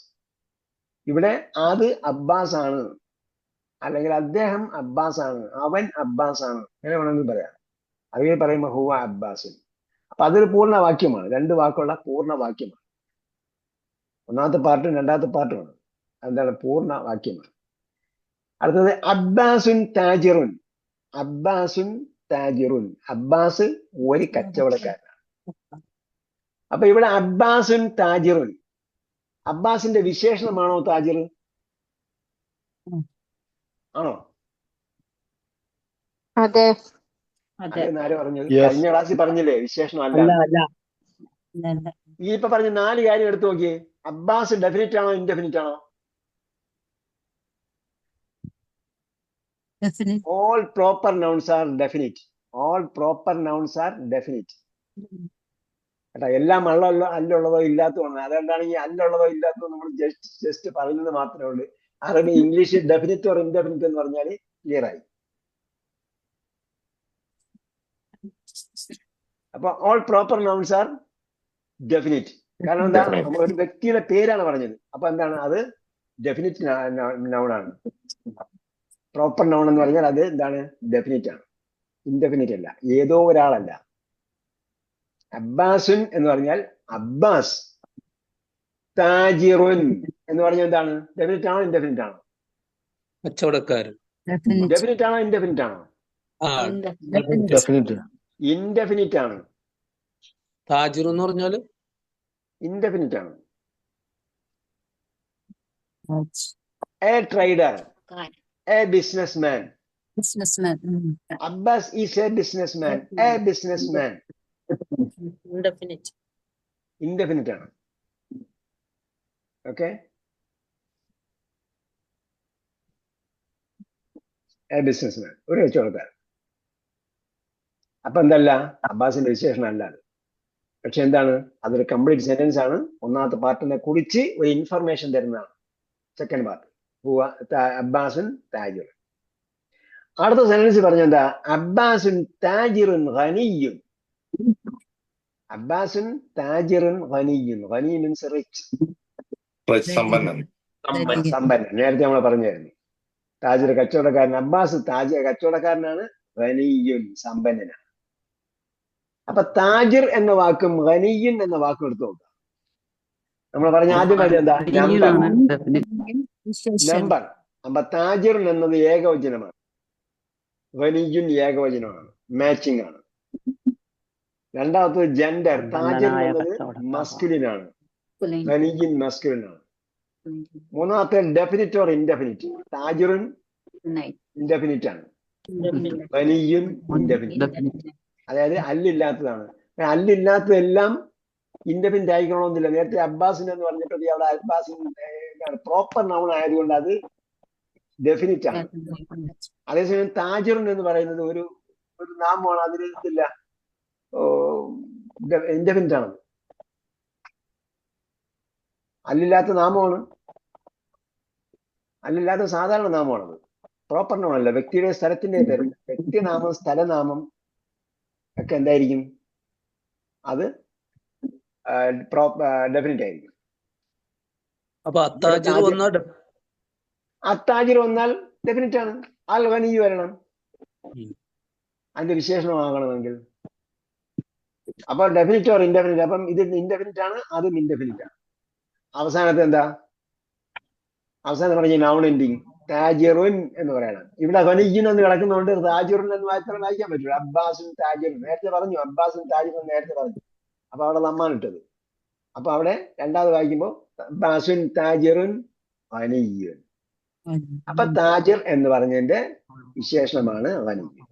ഇവിടെ അത് അബ്ബാസ് ആണ്, അല്ലെങ്കിൽ അദ്ദേഹം അബ്ബാസ് ആണ്, അവൻ അബ്ബാസ് ആണ്, അങ്ങനെ വേണമെങ്കിൽ പറയാം. അറിവിൽ പറയുമ്പോൾ ഹുവ അബ്ബാസുൻ. അപ്പൊ അതൊരു പൂർണ്ണവാക്യമാണ്. 2 വാക്കുള്ള പൂർണ്ണവാക്യമാണ്. ഒന്നാമത്തെ പാർട്ടും രണ്ടാമത്തെ പാർട്ടുമാണ്. എന്താണ്? പൂർണ്ണവാക്യമാണ്. അടുത്തത് അബ്ബാസുൻ താജിറുൻ. അബ്ബാസുൻ താജിറുൻ. അബ്ബാസ് ഒരു കച്ചവടക്കാരനാണ്. അപ്പൊ ഇവിടെ അബ്ബാസുൻ താജിറുൻ. അബ്ബാസിന്റെ വിശേഷണമാണോ താജിർ? ആണോ? അതെ. ആര് പറഞ്ഞത്? Yes. കഴിഞ്ഞ ക്ലാസ്സിൽ പറഞ്ഞില്ലേ വിശേഷണം അല്ല. ഈ ഇപ്പൊ പറഞ്ഞ 4 കാര്യം എടുത്തു നോക്കിയേ. അബ്ബാസ് ഡെഫിനിറ്റ് ആണോ ഇൻഡെഫിനിറ്റ് ആണോ? All proper nouns are definite. All proper nouns are definite. കേട്ടോ. എല്ലാം അല്ലുള്ളതോ ഇല്ലാത്തതാണ്. അതുകൊണ്ടാണ് ഈ അല്ലുള്ളതോ ഇല്ലാത്തതോ നമ്മൾ ജസ്റ്റ് പറയുന്നത് മാത്രമേ ഉള്ളൂ. അറബി ഇംഗ്ലീഷ് ഡെഫിനിറ്റ് ഓർ ഇൻഡെഫിനിറ്റ് എന്ന് പറഞ്ഞാൽ ക്ലിയർ ആയി. അപ്പൊ all proper nouns R definite. കാരണം എന്താ? നമ്മൾ ഒരു വ്യക്തിയുടെ പേരാണ് പറഞ്ഞത്. അപ്പൊ എന്താണ്? അത് ഡെഫിനിറ്റ് നൗൺ ആണ്. പ്രോപ്പർ നൗൺ എന്ന് പറഞ്ഞാൽ അത് എന്താണ്? ഡെഫിനിറ്റ് ആണ്, ഇൻഡെഫിനിറ്റ് അല്ല, ഏതോ ഒരാളല്ല. അബ്ബാസുൻ എന്ന് പറഞ്ഞാൽ അബ്ബാസ്. താജിറുൻ എന്ന് പറഞ്ഞാൽ എന്താണ്? ഡെഫിനിറ്റ് ആണോ ഇൻഡെഫിനിറ്റ് ആണോ? കച്ചവടക്കാരൻ. ഡെഫിനിറ്റ് ആണോ ഇൻഡെഫിനിറ്റ് ആണോ? ഡെഫിനറ്റ്. ഇൻഡെഫിനിറ്റ് ആണ്. താജിർ എന്ന് പറഞ്ഞാല് ഇൻഡെഫിനിറ്റ് ആണ്. A trader, A businessman. Abbas is A businessman. A businessman indefinite ആണ്. ഓക്കെ. എ ബിസിനസ്മാൻ, ഒരു കച്ചവടക്കാരൻ. അപ്പൊ എന്തല്ല? അബ്ബാസിന്റെ വിശേഷണം അല്ല അത്. പക്ഷെ എന്താണ്? അതൊരു കംപ്ലീറ്റ് സെന്റൻസ് ആണ്. ഒന്നാമത്തെ പാർട്ടിനെ കുറിച്ച് ഒരു ഇൻഫർമേഷൻ തരുന്നതാണ് സെക്കൻഡ് പാർട്ട്. അബ്ബാസുൻ താജിർ. അടുത്ത സെന്റൻസ് പറഞ്ഞെന്താ? അബ്ബാസുൻ താജിറുൻ ഖനിയ്യുൻ. അബ്ബാസുൻ താജിറുൻ ഖനിയ്യുൻ. ഖനി മീൻസ് റിച്ച്, സമ്പന്നൻ. സമ്പന്നൻ. നേരത്തെ നമ്മൾ പറഞ്ഞായിരുന്നു. താജിർ കച്ചവടക്കാരൻ. അബ്ബാസ് കച്ചവടക്കാരനാണ്. ഖനിയ്യുൻ സമ്പന്നനാണ്. അപ്പൊ താജിർ എന്ന വാക്കും ഖനിയ്യുൻ എന്ന വാക്കും എടുത്തു നോക്കാം. നമ്മൾ പറഞ്ഞ ആദ്യം പറഞ്ഞ എന്താ? നമ്പർ. അപ്പൊ താജിർ എന്നത് ഏകവചനമാണ്, ഖനിയ്യുൻ ഏകവചനമാണ്, മാച്ചിങ് ആണ്. രണ്ടാമത്തത് ജെൻഡർ. താജിർ എന്നത് മസ്കുലിൻ ആണ്, ഖനിയ്യുൻ മസ്കുലിൻ ആണ്. മൂന്നാമത്തെ ഡെഫിനിറ്റ് ഓർ ഇൻഡെഫിനിറ്റ്. താജിറുൻ ഇൻഡെഫിനിറ്റ് ആണ്, ഖനിയ്യുൻ ഇൻഡെഫിനിറ്റ്. അതായത് അല്ലില്ലാത്തതാണ്. അല്ലില്ലാത്തതെല്ലാം ഇൻഡെഫിനിറ്റ് ആയിക്കണമെന്നില്ല. നേരത്തെ അബ്ബാസിൻ എന്ന് പറഞ്ഞിട്ട് അവിടെ അബ്ബാസിൻ പ്രോപ്പർ നൗൺ ആയതുകൊണ്ട് അത് ഡെഫിനിറ്റ് ആണ്. അതേസമയം താജിറുൻ എന്ന് പറയുന്നത് ഒരു നാമമാണ്, അതിന് ഇതില്ല, ഇൻഡെഫിനിറ്റ് ആണ്. അല്ലില്ലാത്ത നാമമാണ്, അല്ലില്ലാത്ത സാധാരണ നാമമാണത്. പ്രോപ്പർ നൗൺ അല്ല. വ്യക്തിയുടെ സ്ഥലത്തിന്റെ പേര്, വ്യക്തിനാമം സ്ഥലനാമം ഒക്കെ എന്തായിരിക്കും? അത് ഡെഫിനിറ്റ് ആയിരിക്കും. അപ്പൊ അത്താജിർ വന്നാൽ ഡെഫിനിറ്റ് ആണ്. അൽ ഖനിയ്യ് വരണം, അതിന്റെ വിശേഷണമാകണമെങ്കിൽ. അപ്പൊ ഡെഫിനിറ്റ് ഓർ ഇൻഡെഫിനിറ്റ്. അപ്പം ഇത് ഇൻഡെഫിനിറ്റ് ആണ്, അതും ഇൻഡെഫിനിറ്റ് ആണ്. അവസാനത്തെ എന്താ? അവസാനം പറഞ്ഞ നൗൺ എൻഡിങ് താജിറുൻ എന്ന് പറയണം. ഇവിടെ ഖനിയ്യിൻ എന്ന് കിടക്കുന്നതുകൊണ്ട് താജിറുൻ എന്ന് മാത്രം വായിക്കാൻ പറ്റില്ല. അബ്ബാസുൻ താജിറുൻ നേരത്തെ പറഞ്ഞു, അബ്ബാസുൻ താജിറുൻ നേരത്തെ പറഞ്ഞു. അപ്പൊ അവിടെ നമ്മാണ് ഇട്ടത്. അപ്പൊ അവിടെ രണ്ടാമത് വായിക്കുമ്പോൾ അബ്ബാസുൻ താജിറുൻ ഖനിയ്യുൻ. അപ്പൊ താജിർ എന്ന് പറഞ്ഞതിന്റെ വിശേഷണമാണ് ഖനിയ്യ്.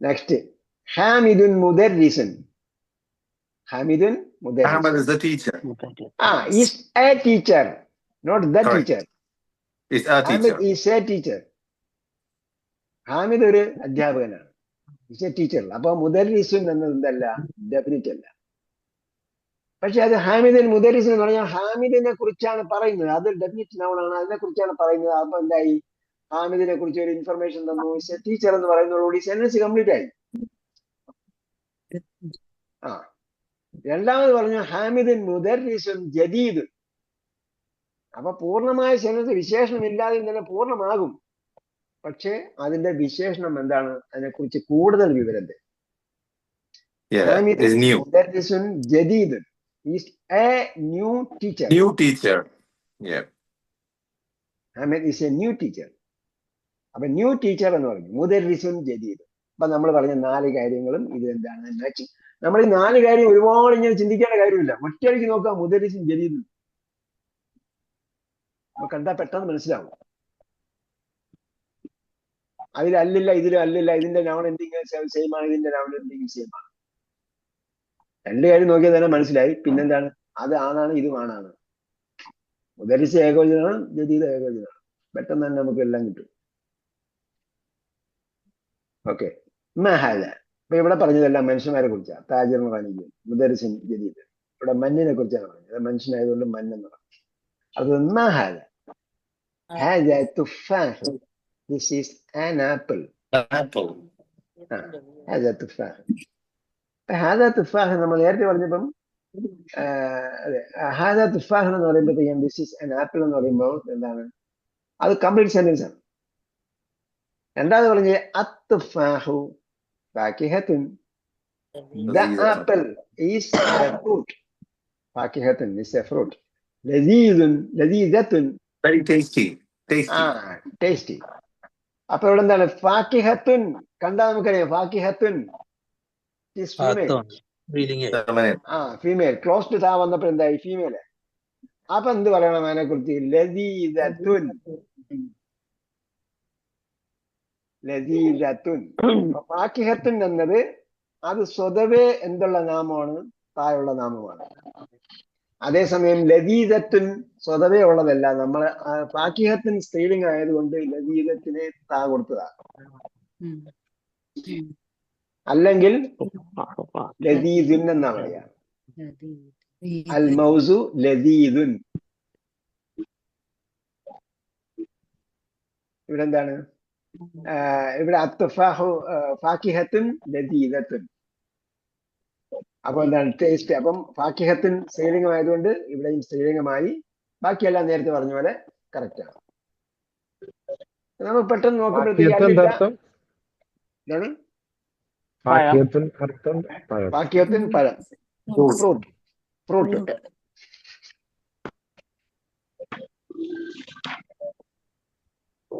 Next ഹാമിദുൻ മുദർരിസുൻ. ഹാമിദുൻ മുദർരിസുൻ. Ahmad is the teacher. Is a teacher, not the Correct. teacher. Is a Hamid teacher. is a teacher. Hamid ഒരു അധ്യാപകനാണ്. Is A teacher. അപ്പൊ മുദർരിസുൻ എന്നത് എന്തല്ല, ഡെഫിനിറ്റ് അല്ല. പക്ഷെ അത് ഹാമിദുൻ മുദർരിസുൻ എന്ന് പറഞ്ഞാൽ ഹാമിദിനെ കുറിച്ചാണ് പറയുന്നത്. അത് ഡെഫിനിറ്റ് നൗൺ ആണ്, അതിനെ കുറിച്ചാണ് പറയുന്നത്. അപ്പൊ എന്തായി, ഹാമിദിനെ കുറിച്ച് ഒരു ഇൻഫർമേഷൻ തന്നു. ഇസ് എ ടീച്ചർ എന്ന് പറയുന്നതോടുകൂടി സെന്റൻസ് കംപ്ലീറ്റ് ആയി. രണ്ടാമത് പറഞ്ഞു ഹാമിദുൻ മുദർരിസുൻ ജദീദ്. അപ്പൊ പൂർണ്ണമായ സെന്റൻസ് വിശേഷണമില്ലാതെ തന്നെ പൂർണ്ണമാകും. പക്ഷെ അതിന്റെ വിശേഷണം എന്താണ്, അതിനെക്കുറിച്ച് കൂടുതൽ വിവരം തരും. Yeah, is new. മുദർരിസുൻ ജദീദ് is a new teacher. New teacher. Yeah. Hamid is a new teacher. അപ്പൊ ന്യൂ ടീച്ചർ എന്ന് പറഞ്ഞു. മുദർരിസുൻ ജദീദ്. അപ്പൊ നമ്മൾ പറഞ്ഞ 4 കാര്യങ്ങളും ഇത് എന്താണ്, നമ്മൾ ഈ 4 കാര്യം ഒരുപാട് ഇങ്ങനെ ചിന്തിക്കേണ്ട കാര്യമില്ല. ഒറ്റയടിക്ക് നോക്കാം മുദർരിസുൻ ജദീദ്. അപ്പൊ കണ്ടാൽ പെട്ടെന്ന് മനസ്സിലാവും. അതിൽ അല്ലില്ല, ഇതിലും അല്ലില്ല, ഇതിന്റെ നൗൺ എൻഡിങ് സെയിം ആണ്, ഇതിന്റെ നൗൺ എൻഡിങ് സെയിം ആണ്. 2 കാര്യം നോക്കിയാൽ തന്നെ മനസ്സിലായി. പിന്നെന്താണ്, അത് ആണാണ്, ഇതും ആണാണ്. മുദർരിസ് ഏകവചനമാണ്, ജദീദ് ഏകവചനമാണ്. പെട്ടെന്ന് തന്നെ നമുക്ക് എല്ലാം കിട്ടും. ഓക്കെ. മഹാല. അപ്പൊ ഇവിടെ പറഞ്ഞതെല്ലാം മനുഷ്യന്മാരെ കുറിച്ചാണ്. താജിർ ഖനിയ്യ്, മുദർരിസുൻ ജദീദ്. ഇവിടെ മഞ്ഞിനെ കുറിച്ചാണ് പറഞ്ഞത്. മനുഷ്യനായതുകൊണ്ട് മഞ്ഞെന്ന് പറഞ്ഞു. അത് മഹാല. ഹാദ തുഫാഹ്. This is an apple. Apple. ഹാദ തുഫാഹ്. ഹാദ തുഫാഹ് നമ്മൾ നേരത്തെ പറഞ്ഞപ്പം ഹാദ തുഫാഹ് എന്ന് പറയുമ്പോഴത്തേക്കും ദിസ് ഈസ് ആൻ ആപ്പിൾ എന്ന് പറയുമ്പോൾ എന്താണ്, അത് കംപ്ലീറ്റ് സെന്റൻസ് ആണ്. രണ്ടാമത് പറഞ്ഞ അത്തുഫാഹു ഫാക്കിഹത്തുൻ. The apple is a fruit. ഫാക്കിഹത്തുൻ is a fruit. ലദീദുൻ ലദീദത്തുൻ. Very tasty. Tasty. Tasty. അപ്പൊ ഇവിടെ എന്താണ്, ഫാക്കിഹത്തുൻ കണ്ടാൽ നമുക്കറിയാം. ഫാക്കിഹത്തുൻ Feminine. ഫീമെയിൽ. ക്ലോസ് ടു താ വന്നപ്പോ എന്തായി, ഫീമെയിൽ. അപ്പൊ എന്ത് പറയണം അതിനെ കുറിച്ച്, ലദീദത്തുൻ. ലദീദത്തുൻ. ഫാക്കിഹത്തുൻ എന്നത് അത് സ്വതവേ എന്തുള്ള നാമമാണ്, തായുള്ള നാമമാണ്. അതേസമയം ലദീദത്തുൻ സ്വതവേ ഉള്ളതല്ല. നമ്മൾ ഫാക്കിഹത്തുൻ സ്ത്രീലിംഗ് ആയതുകൊണ്ട് ലദീദത്തിനെ താ കൊടുത്തതാണ്. അല്ലെങ്കിൽ ലദീദുൻ എന്നാ പറയാ. അൽ മൗസു ലദീദുൻ. ഇവിടെ എന്താണ്, ഇവിടെ അത്തുഫാഹു ഫാക്കിഹത്തുൻ ലദീദത്തുൻ. അപ്പൊ എന്താണ്, ടേസ്റ്റ്. അപ്പം ഫാക്കിഹത്തുൻ സ്ത്രീലിംഗം ആയതുകൊണ്ട് ഇവിടെയും സ്ത്രീലിംഗമായി. ബാക്കിയെല്ലാം നേരത്തെ പറഞ്ഞ പോലെ കറക്റ്റ് ആണ്. നമുക്ക് പെട്ടെന്ന് നോക്കുമ്പോഴത്തേക്ക് ഫാക്കിഹത്തുൻ പഴം, ഫ്രൂട്ട്. ഫ്രൂട്ട്.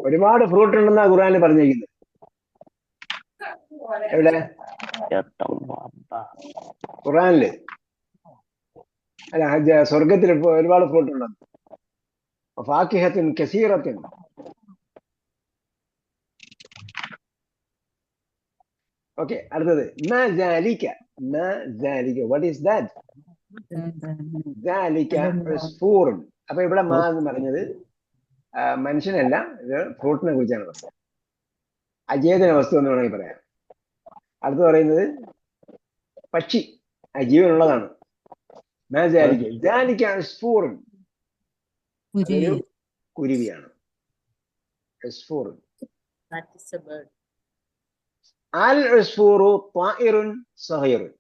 ഒരുപാട് ഫ്രൂട്ട് ഉണ്ടെന്നാ ഖുർആനിൽ പറഞ്ഞിരിക്കുന്നത്. എവിടെ, ഖുർആനില് അല്ല, സ്വർഗത്തിൽ ഒരുപാട് ഫ്രൂട്ട് ഉണ്ടെന്ന്. ഫാക്കിഹത്തുൻ കസീറത്തുൻ. ഓക്കെ. അടുത്തത് മസാലിക. മസാലിക, വാട്ട് ഈസ് ദാറ്റ്? ദാലിക ഉസ്ഫൂറുൻ. അപ്പൊ ഇവിടെ മാ എന്ന് പറഞ്ഞത് മനുഷ്യനല്ല, ഇത് ഫ്രൂട്ടിനെ കുറിച്ചാണ് പറഞ്ഞത്. അചേതന വസ്തു എന്ന് വേണമെങ്കിൽ പറയാം. അടുത്ത് പറയുന്നത് പക്ഷി, ജീവനുള്ളതാണ്. മസാലിക ദാലിക ഉസ്ഫൂറുൻ. അതൊരു കുരുവിയാണ്. ഉസ്ഫൂറുൻ. അൽ ഉസ്ഫൂറു ത്വാഇറുൻ സഗീറുൻ.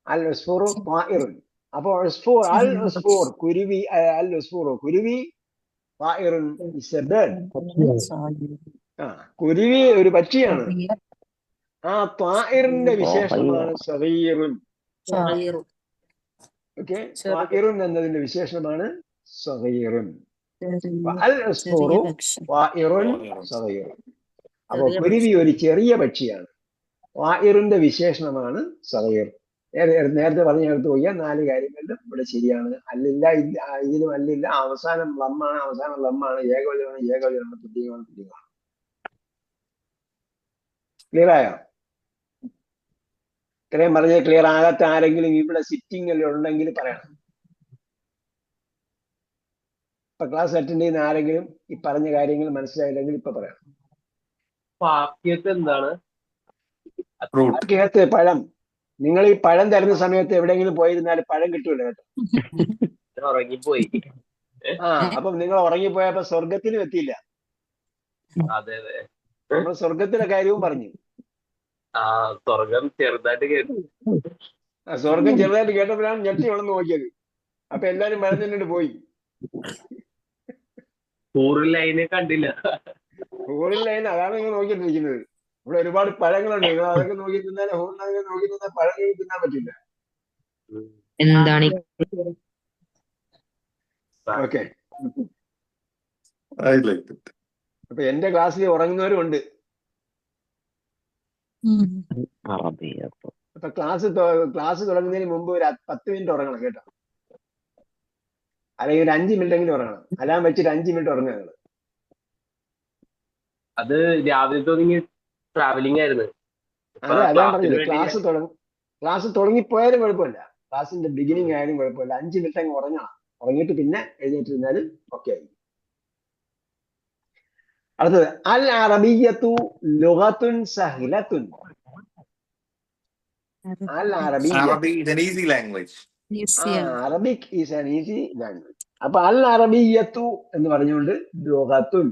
അൽ ഉസ്ഫൂറു ത്വാഇറുൻ. അപ്പൊ ഉസ്ഫൂർ, അൽ ഉസ്ഫൂർ കുരുവി, അൽ ഉസ്ഫൂറു കുരുവി, ത്വാഇറുൻ ഇസ് എ ബേർഡ്. കുരുവി ഒരു പക്ഷിയാണ്. ആ ത്വാഇറിന്റെ വിശേഷണമാണ് സഗീറുൻ. ഓക്കെ. ത്വാഇറുൻ എന്നതിന്റെ വിശേഷണമാണ് സഗീറുൻ. ചെറിയ അൽ ഉസ്ഫൂറു പക്ഷി. ത്വാഇറുൻ സഗീറുൻ. അപ്പൊ കുരുവി ഒരു ചെറിയ പക്ഷിയാണ്. ത്വാഇറിന്റെ വിശേഷണമാണ് സഗീർ. നേരത്തെ പറഞ്ഞെടുത്ത് പോയ 4 കാര്യങ്ങളിലും ഇവിടെ ശരിയാണ്. അല്ലില്ല, ഇതിലും അല്ലില്ല. അവസാനം ലമ്മാണ്, അവസാനം ലമ്മാണ്. ഏകവചനമാണ്, ഏകവചനമാണ്. തുല്യമാണ്, തുല്യമാണ്. ക്ലിയർ ആയോ? ഇത്രയും പറഞ്ഞ ക്ലിയർ ആകാത്ത ആരെങ്കിലും ഇവിടെ സിറ്റിംഗിൽ ഉണ്ടെങ്കിൽ പറയണം. ഇപ്പൊ ക്ലാസ് അറ്റൻഡ് ചെയ്യുന്ന ആരെങ്കിലും ഈ പറഞ്ഞ കാര്യങ്ങൾ മനസ്സിലായില്ലെങ്കിൽ ഇപ്പൊ പറയണം. എന്താണ് വാക്യത്ത് പഴം. നിങ്ങൾ ഈ പഴം തരുന്ന സമയത്ത് എവിടെയെങ്കിലും പോയിരുന്നാൽ പഴം കിട്ടൂല കേട്ടോ. ഉറങ്ങിപ്പോയി. അപ്പം നിങ്ങൾ ഉറങ്ങിപ്പോയപ്പോ സ്വർഗത്തിനും എത്തിയില്ല. അതെ അതെ, നമ്മൾ സ്വർഗത്തിലെ കാര്യവും പറഞ്ഞു. സ്വർഗം ചെറുതായിട്ട് കേട്ടു. സ്വർഗം ചെറുതായിട്ട് കേട്ടപ്പോഴാണ് ഞെട്ടി ഉണർന്ന് നോക്കിയത്. അപ്പൊ എല്ലാരും പഴം തിന്നിട്ട് പോയി. ലൈനെ കണ്ടില്ല. ലൈൻ അതാണ് നിങ്ങൾ നോക്കിയിട്ടിരിക്കുന്നത്. ഇവിടെ ഒരുപാട് പഴങ്ങളുണ്ട്. നിങ്ങൾ അതൊക്കെ നോക്കി തിന്നാൻ നോക്കി തിന്നാൽ പഴം തിന്നാൻ പറ്റില്ല. എന്താണ് ഓക്കെ. I like it. അപ്പൊ എന്റെ ക്ലാസ്സിൽ ഉറങ്ങുന്നവരും ഉണ്ട്. അപ്പൊ ക്ലാസ് തുടങ്ങുന്നതിന് മുമ്പ് ഒരു 10 മിനിറ്റ് ഉറങ്ങണം കേട്ടോ. അല്ലെങ്കിൽ ഒരു 5 മിനിറ്റ് എങ്കിലും ഉറങ്ങണം. അലാം വെച്ചിട്ട് 5 മിനിറ്റ് ഉറങ്ങുക നിങ്ങൾ. അത് രാവിലെ തുടങ്ങി ട്രാവലിംഗ് ആയിരുന്നു. അതെ, അതാണ് പറഞ്ഞത്. ക്ലാസ് തുടങ്ങിപ്പോയാലും കുഴപ്പമില്ല. ക്ലാസിന്റെ ബിഗിനിങ് ആയാലും കുഴപ്പമില്ല. 5 മിനിറ്റ് അങ്ങ് ഉറങ്ങണം. ഉറങ്ങിയിട്ട് പിന്നെ എഴുന്നേറ്റിരുന്നാലും ഓക്കെ ആയി. അടുത്തത് അൽ അറബിയ്യത്തു ലുഗത്തുൻ സഹ്ലത്തുൻ. അൽ Arabic is an easy language. Arabic is an easy language. അപ്പൊ അൽ അറബിയ്യത്തു എന്ന് പറഞ്ഞുകൊണ്ട് ലുഗത്തുൻ.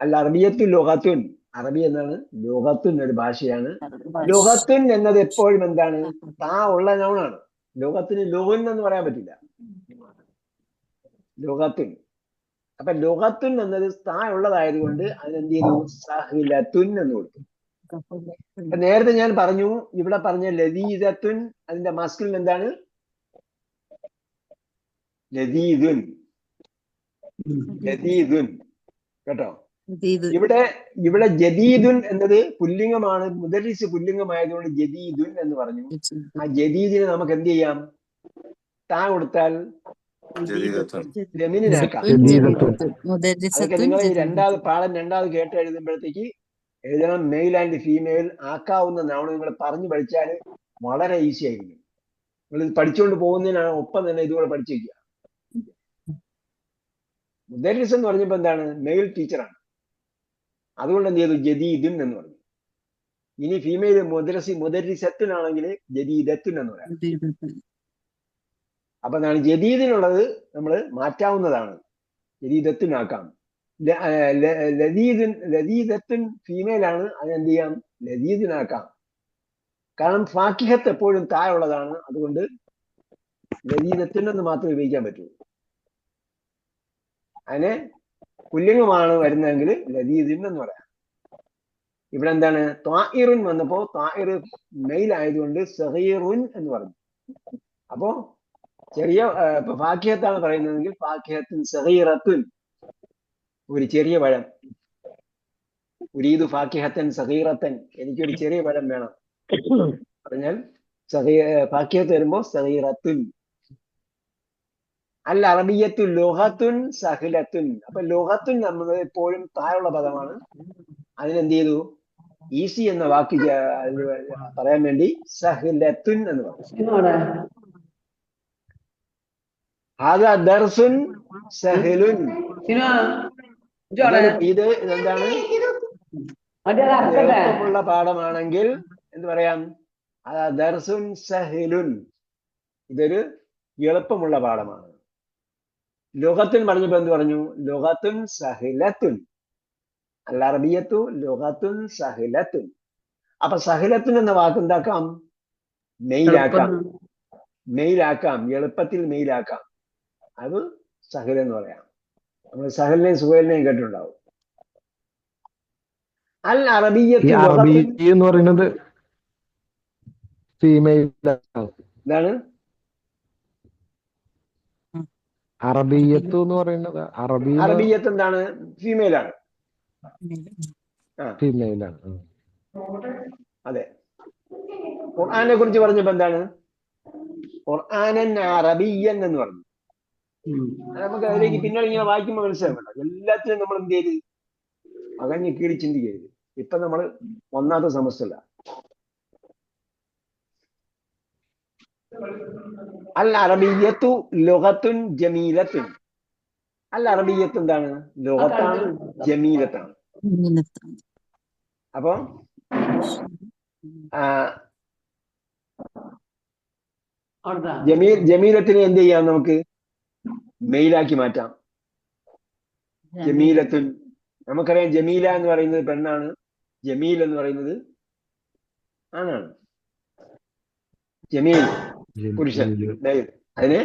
അൽ അറബിയ്യത്തു ലുഗത്തുൻ. അറബി എന്നാണ്, ലുഗത്തുൻ ഒരു ഭാഷയാണ്. ലുഗത്തുൻ എന്നത് എപ്പോഴും എന്താണ്? താ ഉള്ള നൗണാണ്. ലുഗത്തിന് ലുഗുൻ എന്ന് പറയാൻ പറ്റില്ല. ലുഗത്തുൻ. അപ്പൊ ലുഗത്തുൻ എന്നത് താ ഉള്ളതായതുകൊണ്ട് അതിനെന്ത് ചെയ്തു? സഹ്ലത്തുൻ എന്ന് കൊടുത്തു. അപ്പൊ നേരത്തെ ഞാൻ പറഞ്ഞു, ഇവിടെ പറഞ്ഞ ലദീദത്തുൻ അതിന്റെ മാസ്കുലിൻ എന്താണ്? ലദീദുൻ. ലദീദുൻ കേട്ടോ. ഇവിടെ ജദീദുൻ എന്നത് പുല്ലിംഗമാണ്. മുദരിസ് പുല്ലിംഗമായതുകൊണ്ട് ജദീദുൻ എന്ന് പറഞ്ഞു. ആ ജദീദിനെ നമുക്ക് എന്ത് ചെയ്യാം? താ കൊടുത്താൽ ജമീനാക്കാം. അതൊക്കെ നിങ്ങൾ ഈ രണ്ടാമത് കേട്ട് എഴുതുമ്പോഴത്തേക്ക് എഴുതണം. മെയിൽ ആൻഡ് ഫീമെയിൽ ആക്കാവുന്ന നൗൺ നിങ്ങൾ പറഞ്ഞു പഠിച്ചാൽ വളരെ ഈസി ആയിരിക്കും. നിങ്ങൾ ഇത് പഠിച്ചുകൊണ്ട് പോകുന്നതിനാണ് ഒപ്പം തന്നെ ഇതുകൂടെ പഠിച്ചു വയ്ക്കുക. മുദരിസ് എന്ന് പറഞ്ഞപ്പോ എന്താണ്? മെയിൽ ടീച്ചറാണ്. അതുകൊണ്ട് എന്ത് ചെയ്തു? ജദീദുൻ എന്ന് പറഞ്ഞു. ഇനി ഫീമെയിൽ മുദരിസത്തിനാണെങ്കിൽ ജദീദത്തുൻ എന്ന് പറയാം. അപ്പൊ എന്താണ്? ജദീദിനുള്ളത് നമ്മൾ മാറ്റാവുന്നതാണ്. ജദീദത്തുനാക്കാം. ലദീദത്തുൻ ഫീമെയിൽ ആണ്. അതിനെന്ത് ചെയ്യാം? ലദീദിനാക്കാം. കാരണം ഫാക്കിഹത്ത് എപ്പോഴും താഴെയുള്ളതാണ്. അതുകൊണ്ട് ലദീദത്തുൻ എന്ന് മാത്രമേ ഉപയോഗിക്കാൻ പറ്റൂ. അതിന് പുല്ലിംഗമാണ് വരുന്നതെങ്കിൽ ലദീദിൻ എന്ന് പറയാം. ഇവിടെ എന്താണ്? ത്വാഇറുൻ വന്നപ്പോ ത്വാഇർ മെയിൽ ആയതുകൊണ്ട് സഗീറുൻ എന്ന് പറഞ്ഞു. അപ്പോ ചെറിയ ഫാക്കിഹത്താണ് പറയുന്നതെങ്കിൽ ഫാക്കിഹത്തുൻ സഗീറത്തുൻ, ഒരു ചെറിയ പഴം. ഉരീദു ഫാക്കിഹത്തൻ സഗീറത്തൻ, എനിക്കൊരു ചെറിയ പഴം വേണം പറഞ്ഞാൽ ഫാക്കിഹത്ത് വരുമ്പോ സഗീറത്തുൻ. അൽ അറബിയ്യത്തു ലുഗത്തുൻ സഹ്ലത്തുൻ. അപ്പൊ ലുഗത്തുൻ നമ്മൾ എപ്പോഴും താഴെയുള്ള പദമാണ്. അതിനെന്ത് ചെയ്തു? ഈസി എന്ന വാക്ക് പറയാൻ വേണ്ടി സഹ്ലത്തുൻ എന്ന് പറഞ്ഞു. ഹാദാ ദർസുൻ സഹ്ലുൻ. ഇത് എന്താണ്? എളുപ്പമുള്ള പാഠമാണെങ്കിൽ എന്ത് പറയാം? ഹാദാ ദർസുൻ സഹ്ലുൻ. ഇതൊരു എളുപ്പമുള്ള പാഠമാണ്. ലുഗത്തുൻ പറഞ്ഞപ്പോ എന്ത് പറഞ്ഞു? ലുഗത്തുൻ സഹ്ലത്തുൻ. അൽ അറബിയ്യത്തു ലുഗത്തുൻ സഹ്ലത്തുൻ. അപ്പൊ സഹ്ലത്തുൻ എന്ന വാക്ക് എന്താക്കാം? മെയിലാക്കാം. മെയിലാക്കാം, എളുപ്പത്തിൽ മെയിലാക്കാം. അത് സഹൽ എന്ന് പറയാം. നമ്മൾ സഹലിനെയും സുഹലിനെയും കേട്ടിട്ടുണ്ടാവും. അൽ അറബിയ്യത്തു എന്ന് പറയുന്നത് ഫീമെയിൽ എന്താണ്? അറബിയത്ത് എന്ന് പറയുന്നത് അറബി അറബിയത്ത് എന്താണ്? ഫീമെയിൽ ആണ്. ആ ഫീമെയിലാണ്. അതെ. ഖുർആനെ കുറിച്ച് പറഞ്ഞപ്പോ എന്താണ്? ഖുർആനൻ അറബിയൻ എന്ന് പറഞ്ഞു. നമുക്ക് അതിലേക്ക് പിന്നീട് ഇങ്ങനെ വായിക്കുമ്പോൾ മനസ്സിലാക്കണ്ട. എല്ലാത്തിനും നമ്മൾ എന്ത് ചെയ്ത് അകഞ്ഞ് കീറി ചിന്തിക്കരുത്. ഇപ്പൊ നമ്മൾ ഒന്നാമത്തെ സമസ്യല്ല. അൽ അറബിയത്തു ലുഗത്തുൻ ജമീലത്തുൻ. അൽ അറബിയത്ത് എന്താണ്? ലുഗത്താണ്, ജമീലത്താണ്. അപ്പൊ ജമീലത്തിനെ എന്ത് ചെയ്യാം? നമുക്ക് മെയിലാക്കി മാറ്റാം. ജമീലത്തുൻ. നമുക്കറിയാം ജമീല എന്ന് പറയുന്നത് പെണ്ണാണ്, ജമീൽ എന്ന് പറയുന്നത് ആണാണ്. ജമീൽ പുരുഷൻ, അതിനെ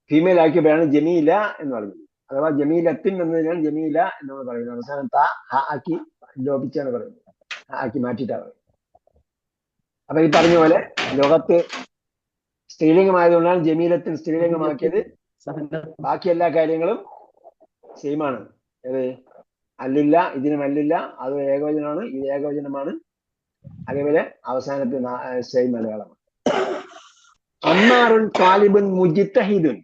ഫീമെയിൽ ആക്കിയപ്പോഴാണ് ജമീല എന്ന് പറയുന്നത്. അഥവാ ജമീലത്തിൻ എന്നതിനാണ് ജമീല എന്നാണ് പറയുന്നത്. അവസാനം ത ഹ ആക്കി ലോപിച്ചാണ് പറയുന്നത്, ഹ ആക്കി മാറ്റിയിട്ടാണ് പറയുന്നത്. അപ്പൊ ഈ പറഞ്ഞ പോലെ ലോകത്ത് സ്ത്രീലിംഗമായതുകൊണ്ടാണ് ജമീലത്തിൻ സ്ത്രീലിംഗമാക്കിയത്. ബാക്കി എല്ലാ കാര്യങ്ങളും സെയിം ആണ്. ഏത്? അല്ലില്ല, ഇതിനും അല്ലില്ല. അത് ഏകവചനമാണ്, ഇത് ഏകവചനമാണ്. അതേപോലെ അവസാനത്തെ സെയിം മലയാളമാണ്. അമ്മാറുൻ താലിബുൻ മുജിത്തഹിദുൻ.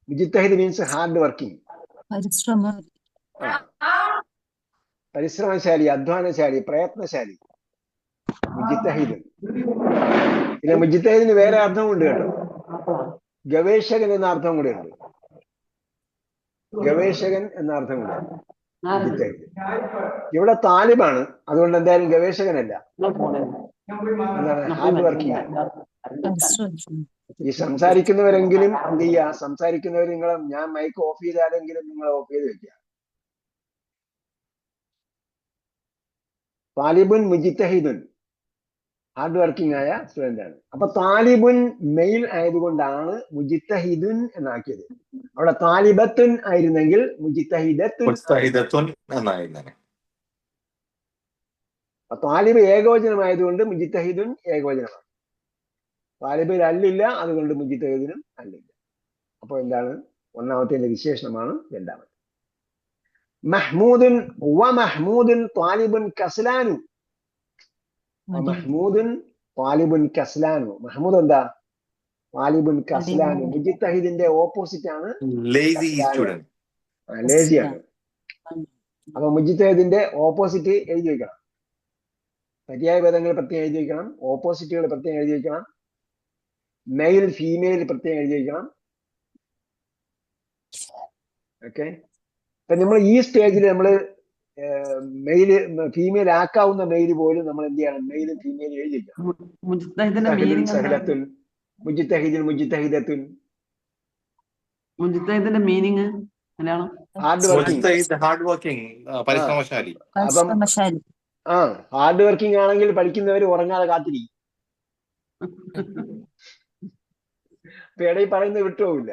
മുജിത്തഹിദ് മീൻസ് ഹാർഡ് വർക്കിംഗ്, പരിശ്രമശാലി, അധ്വാനശാലി, പ്രയത്നശാലി. മുജിത്തഹിദുൻ. പിന്നെ മുജിത്തഹിദിന് വേറെ അർത്ഥമുണ്ട് കേട്ടോ. ഗവേഷകൻ എന്ന അർത്ഥം കൂടെ ഉണ്ട്. ഗവേഷകൻ എന്ന അർത്ഥം കൂടെ മുജിത്തഹിദ്. ഇവിടെ താലിബാണ്, അതുകൊണ്ട് എന്തായാലും ഗവേഷകനല്ല. എന്താണ്? Hard working. ഈ സംസാരിക്കുന്നവരെങ്കിലും എന്ത് ചെയ്യുക? സംസാരിക്കുന്നവർ നിങ്ങൾ, ഞാൻ മൈക്ക് ഓഫ് ചെയ്താലെങ്കിലും നിങ്ങൾ ഓഫ് ചെയ്ത് വെക്കുക. താലിബുൻ മുജിത്തഹിദുൻ, ഹാർഡ് വർക്കിംഗ് ആയ സ്റ്റുഡന്റ് ആണ്. അപ്പൊ താലിബുൻ മെയിൽ ആയതുകൊണ്ടാണ് മുജിത്തഹിദുൻ എന്നാക്കിയത്. അവിടെ താലിബത്തുൻ ആയിരുന്നെങ്കിൽ മുജിത്തഹിദത്തുൻ എന്നായിരുന്നേ. താലിബ് ഏകവചനമായതുകൊണ്ട് മുജിത്തഹിദുൻ ഏകവചനമാണ്. താലിബിൽ അല്ലില്ല, അതുകൊണ്ട് മുജിത്തഹിദിനും അല്ലില്ല. അപ്പൊ എന്താണ്? ഒന്നാമത്തെ വിശേഷണമാണ് രണ്ടാമത്. മഹ്മൂദുൻ വ മഹ്മൂദുൻ താലിബുൻ കസ്ലാനു. മഹ്മൂദുൻ താലിബുൻ കസ്ലാനു. മഹ്മൂദ് എന്താ? താലിബുൻ കസ്ലാനു. മുജിത്തഹിദിന്റെ ഓപ്പോസിറ്റ് ആണ് സ്റ്റുഡന്റ്, ലേസിയാണ്. അപ്പൊ മുജിത്തഹിദിന്റെ ഓപ്പോസിറ്റ് എഴുതി വെക്കണം. പര്യായ പദങ്ങൾ പ്രത്യേകം എഴുതി വെക്കണം, ഓപ്പോസിറ്റുകൾ പ്രത്യേകം എഴുതി വെക്കണം, മെയിൽ ഫീമെയിൽ പ്രത്യേകം എഴുതി വെക്കണം. ഓക്കെ. അപ്പൊ നമ്മൾ ഈ സ്റ്റേജിൽ നമ്മൾ മെയിൽ ഫീമെയിൽ ആക്കാവുന്ന മെയിൽ പോലും നമ്മൾ എന്ത് ചെയ്യണം? മെയിലും ഫീമെയിലും എഴുതി വെക്കണം. സഹലത്തുൻ, മുജിത്തഹിദിൻ, മുജിത്തഹിദത്തുൻ. മുജിത്തഹിദിന്റെ മീനിങ് ഹാർഡ് വർക്കിംഗ്, പരിശ്രമശാലി. അപ്പം ഹാർഡ് വർക്കിംഗ് ആണെങ്കിൽ പഠിക്കുന്നവർ ഉറങ്ങാതെ കാത്തിരിക്കും. അപ്പൊ ഇടയിൽ പറയുന്നത് വിട്ടുപോകില്ല.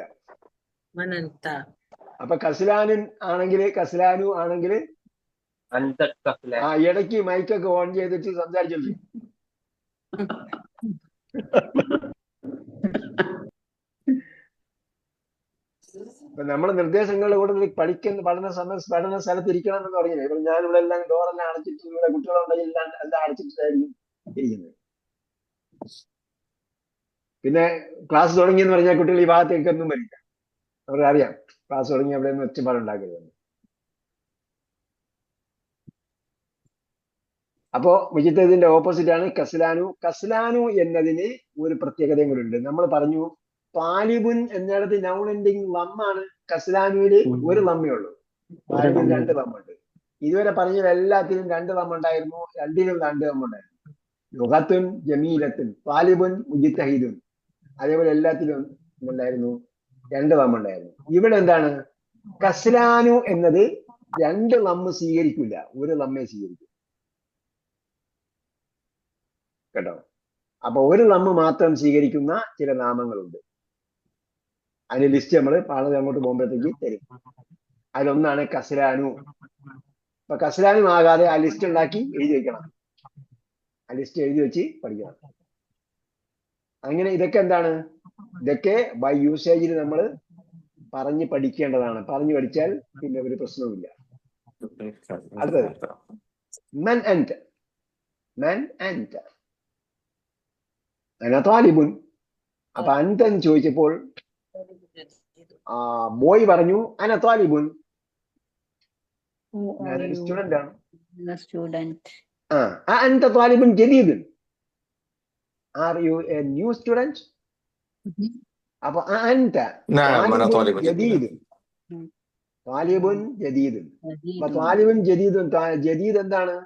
അപ്പൊ കസ്ലാനുൻ ആണെങ്കിൽ, കസ്ലാനു ആണെങ്കിൽ ഇടയ്ക്ക് മൈക്കൊക്കെ ഓൺ ചെയ്തിട്ട് സംസാരിച്ചോളൂ. അപ്പൊ നമ്മൾ നിർദ്ദേശങ്ങളുടെ കൂടെ പഠന സ്ഥലത്ത് ഇരിക്കണം എന്ന് പറഞ്ഞില്ലേ. ഇപ്പൊ ഞാനിവിടെ എല്ലാം ഡോറെല്ലാം അടച്ചിട്ട്, ഇവിടെ കുട്ടികളുണ്ടെങ്കിൽ എല്ലാം അടച്ചിട്ടായിരിക്കും ഇരിക്കുന്നത്. പിന്നെ ക്ലാസ് തുടങ്ങിയെന്ന് പറഞ്ഞാൽ കുട്ടികൾ ഈ ഭാഗത്തേക്കൊന്നും വരില്ല. അവർക്ക് അറിയാം ക്ലാസ് തുടങ്ങി അവിടെ നിന്ന് ഒച്ചപ്പാടുണ്ടാക്കരുതെന്ന്. അപ്പോ മുജിത്തഹിദിന്റെ ഓപ്പോസിറ്റ് ആണ് കസ്ലാനു. കസ്ലാനു എന്നതിന് ഒരു പ്രത്യേകതയും കൂടി ഉണ്ട്. നമ്മൾ പറഞ്ഞു താലിബുൻ എന്നിടത്ത് നൗൺ എൻഡിങ് ലമ്മാണ്. കസ്ലാനുവില് ഒരു ലമ്മേ ഉള്ളൂ, താലിബിന് രണ്ട് ലമ്മുണ്ട്. ഇതുവരെ പറഞ്ഞത് എല്ലാത്തിനും രണ്ട് ലമ്മുണ്ടായിരുന്നു, രണ്ടിനും രണ്ട് ലമ്മുണ്ടായിരുന്നു. ലുഗത്തുൻ, ജമീലത്തുൻ, താലിബുൻ, മുജിത്തഹിദുൻ. അതേപോലെ എല്ലാത്തിലും ഉണ്ടായിരുന്നു രണ്ട് ലമ്മുണ്ടായിരുന്നു. ഇവിടെ എന്താണ്? കസ്ലാനു എന്നത് രണ്ട് ലമ്മ് സ്വീകരിക്കില്ല, ഒരു ലമ്മേ സ്വീകരിക്കും കേട്ടോ. അപ്പൊ ഒരു ലമ്മ് മാത്രം സ്വീകരിക്കുന്ന ചില നാമങ്ങളുണ്ട്. അതിന്റെ ലിസ്റ്റ് നമ്മൾ പാളത് അങ്ങോട്ട് പോകുമ്പോഴത്തേക്ക് തരും. അതിലൊന്നാണ് കസ്ലാനു. അപ്പൊ കസ്ലാനു ആകാതെ ആ ലിസ്റ്റ് ഉണ്ടാക്കി എഴുതി വെക്കണം. ആ ലിസ്റ്റ് എഴുതി വെച്ച് പഠിക്കണം. അങ്ങനെ ഇതൊക്കെ എന്താണ്? ഇതൊക്കെ ബൈ യൂസേജിൽ നമ്മൾ പറഞ്ഞ് പഠിക്കേണ്ടതാണ്. പറഞ്ഞു പഠിച്ചാൽ പിന്നെ ഒരു പ്രശ്നവുമില്ല. അടുത്തത് മൻ അൻത. മൻ അൻത. അന താലിബുൻ. അപ്പൊ അൻത എന്ന് ചോദിച്ചപ്പോൾ ബോയ് പറഞ്ഞു അന താലിബുൻ, Who are ഞാനൊരു you? സ്റ്റുഡന്റ് ആണ്. The student. അൻത താലിബുൻ ജദീദുൻ. Are you a new student? അപ്പൊ അൻത نعم أنا طالب جديد. ജദീദുൻ. താലിബുൻ ജദീദുൻ. അപ്പൊ Jadid. താലിബുൻ ജദീദുൻ, ജദീദ് എന്താണ്?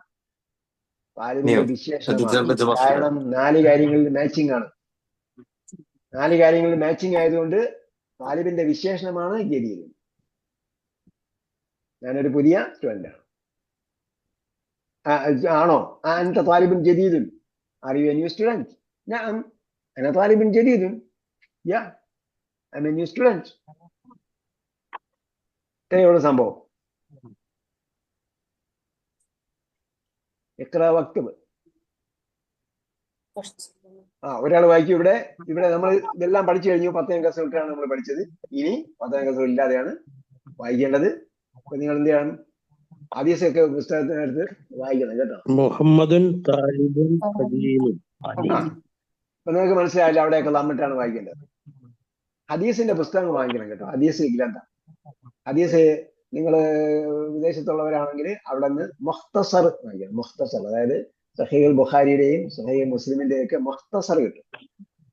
താലിബിന്റെ New. വിശേഷണമാണ്. جديد مصر. കാരണം 4 കാര്യങ്ങളിൽ മാച്ചിങ് ആണ്. 4 കാര്യങ്ങളിൽ മാച്ചിങ് ആയതുകൊണ്ട് താലിബിന്റെ വിശേഷണമാണ് ജദീദ്. ഞാനൊരു പുതിയ സ്റ്റുഡന്റ് ആണ്. ആണോ? അൻത താലിബുൻ ജദീദുൻ. Are you a new student? നഅം അന താലിബുൻ ജദീദുൻ. Yeah I am a new student. ഇത്രയുള്ള സംഭവം. ഇഖ്റ വക്തബ്. ഒരാൾ വായിക്കും. ഇവിടെ നമ്മൾ ഇതെല്ലാം പഠിച്ചു കഴിഞ്ഞു. 10ാം ക്ലാസ് തൊട്ടാണ് നമ്മൾ പഠിച്ചത്. ഇനി 10ാം ക്ലാസ് ഇല്ലാതെയാണ് വായിക്കേണ്ടത്. അപ്പൊ നിങ്ങൾ എന്ത് ചെയ്യണം? ഹദീസൊക്കെ പുസ്തകത്തിനടുത്ത് വായിക്കണം കേട്ടോ. മുഹമ്മദുൻ താലിബുൻ ഖദീമുൻ. അപ്പൊ നിങ്ങൾക്ക് മനസ്സിലായില്ല അവിടെയൊക്കെ നമ്മിട്ടാണ് വായിക്കേണ്ടത്. ഹദീസിന്റെ പുസ്തകം വാങ്ങിക്കണം കേട്ടോ. ഹദീസ് ഗ്രന്ഥം. ഹദീസ് നിങ്ങൾ വിദേശത്തുള്ളവരാണെങ്കിൽ അവിടെ നിന്ന് മുഖ്തസർ വാങ്ങിക്കണം. മുഖ്തസർ, അതായത് സഹീഹുൽ ബുഖാരിയുടെയും സഹീഹ് മുസ്ലിമിന്റെയും ഒക്കെ മുഖ്തസർ കിട്ടും.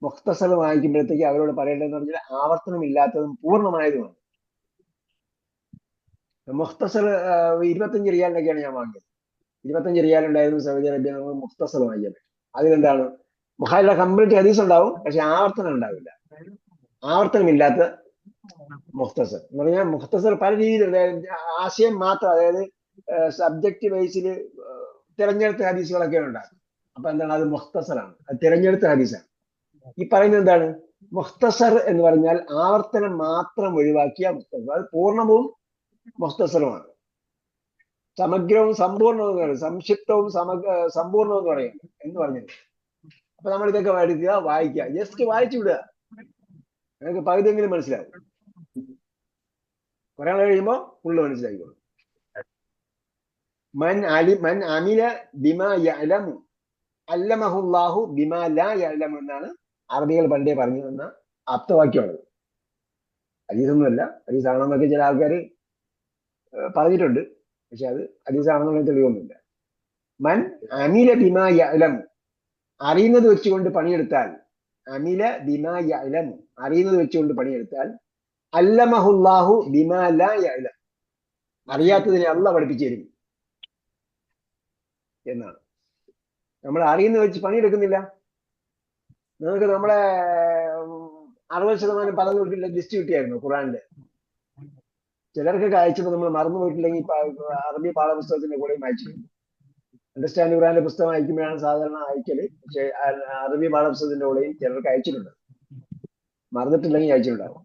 മുഖ്തസർ വാങ്ങിക്കുമ്പോഴത്തേക്ക് അവരോട് പറയേണ്ടതെന്ന് പറഞ്ഞാൽ ആവർത്തനമില്ലാത്തതും പൂർണ്ണമായതുമാണ്. മുഖ്തസർ 25 റിയാലിനൊക്കെയാണ് ഞാൻ വാങ്ങിയത്. 25 റിയാലുണ്ടായിരുന്നു സൗദി അറേബ്യ. നമുക്ക് മുഖ്തസർ വാങ്ങിക്കാൻ പറ്റും. അതിലെന്താണ്? ബുഖാരിയുടെ കംപ്ലീറ്റ് ഹദീസ് ഉണ്ടാവും, പക്ഷെ ആവർത്തനം ഉണ്ടാവില്ല. ആവർത്തനമില്ലാത്ത മുഖ്തസർ എന്ന് പറഞ്ഞാൽ മുഖ്തസർ പല രീതിയിൽ ആശയം മാത്രം, അതായത് സബ്ജക്ട് ബേസിൽ തിരഞ്ഞെടുത്ത ഹദീസുകളൊക്കെ ഉണ്ടാകും. അപ്പൊ എന്താണ്? അത് മുഖ്തസറാണ്, അത് തിരഞ്ഞെടുത്ത ഹദീസാണ്. ഈ പറയുന്നത് എന്താണ്? മുഖ്തസർ എന്ന് പറഞ്ഞാൽ ആവർത്തനം മാത്രം ഒഴിവാക്കിയ മുഖ്തസർ. അത് പൂർണ്ണവും മുഖ്തസറുമാണ്. സമഗ്രവും സമ്പൂർണവും എന്ന് പറയും, സംക്ഷിപ്തവും സമ്പൂർണവും എന്ന് പറയും എന്ന് പറഞ്ഞത്. അപ്പൊ നമ്മൾ ഇതൊക്കെ എടുക്കുക, വായിക്കുക, ജസ്റ്റ് വായിച്ചു വിടുക. നിങ്ങൾക്ക് പകുതിയെങ്കിലും മനസ്സിലാവും. കുറെ നാൾ കഴിയുമ്പോൾ ഫുള്ള് മനസ്സിലാക്കിക്കോളും. മൻ അമില ബിമാ യഅലമു അല്ലമഹുല്ലാഹു ബിമാ ലാ യഅലമു എന്നാണ് അറബികൾ പണ്ടേ പറഞ്ഞു തന്ന ആപ്തവാക്യമുള്ളത്. ഹദീസൊന്നുമല്ല, ഹദീസാണെന്നൊക്കെ ചില ആൾക്കാർ പറഞ്ഞിട്ടുണ്ട്, പക്ഷെ അത് ഹദീസാണെന്നുള്ള തെളിവൊന്നുമില്ല. മൻ അമില ബിമാ യഅലമു, അറിയുന്നത് വെച്ചുകൊണ്ട് പണിയെടുത്താൽ, അമില ബിമാ യഅലമു, അറിയുന്നത് വെച്ചുകൊണ്ട് പണിയെടുത്താൽ, അല്ലമഹുല്ലാഹു ബിമാ ലാ യഅലം, അറിയാത്തതിനെ അള്ളാഹ് പഠിപ്പിച്ചു തരും എന്നാണ്. നമ്മൾ അറിയുന്നത് വെച്ച് പണിയെടുക്കുന്നില്ല. നിങ്ങൾക്ക് നമ്മളെ 60% പറഞ്ഞു കൊടുക്കില്ല ലിസ്റ്റ് കിട്ടിയായിരുന്നു ഖുറാനില്. ചിലർക്കൊക്കെ അയച്ചപ്പോൾ നമ്മൾ മറന്നു പോയിട്ടില്ലെങ്കിൽ അറബി പാഠപുസ്തകത്തിന്റെ കൂടെയും അയച്ചു. അണ്ടർസ്റ്റാൻഡ് ഖുറാന്റെ പുസ്തകം അയക്കുമ്പോഴാണ് സാധാരണ അയക്കല്, പക്ഷെ അറബി പാഠപുസ്തകത്തിന്റെ കൂടെയും ചിലർക്ക് അയച്ചിട്ടുണ്ട്. മറന്നിട്ടില്ലെങ്കിൽ അയച്ചിട്ടുണ്ടാവും.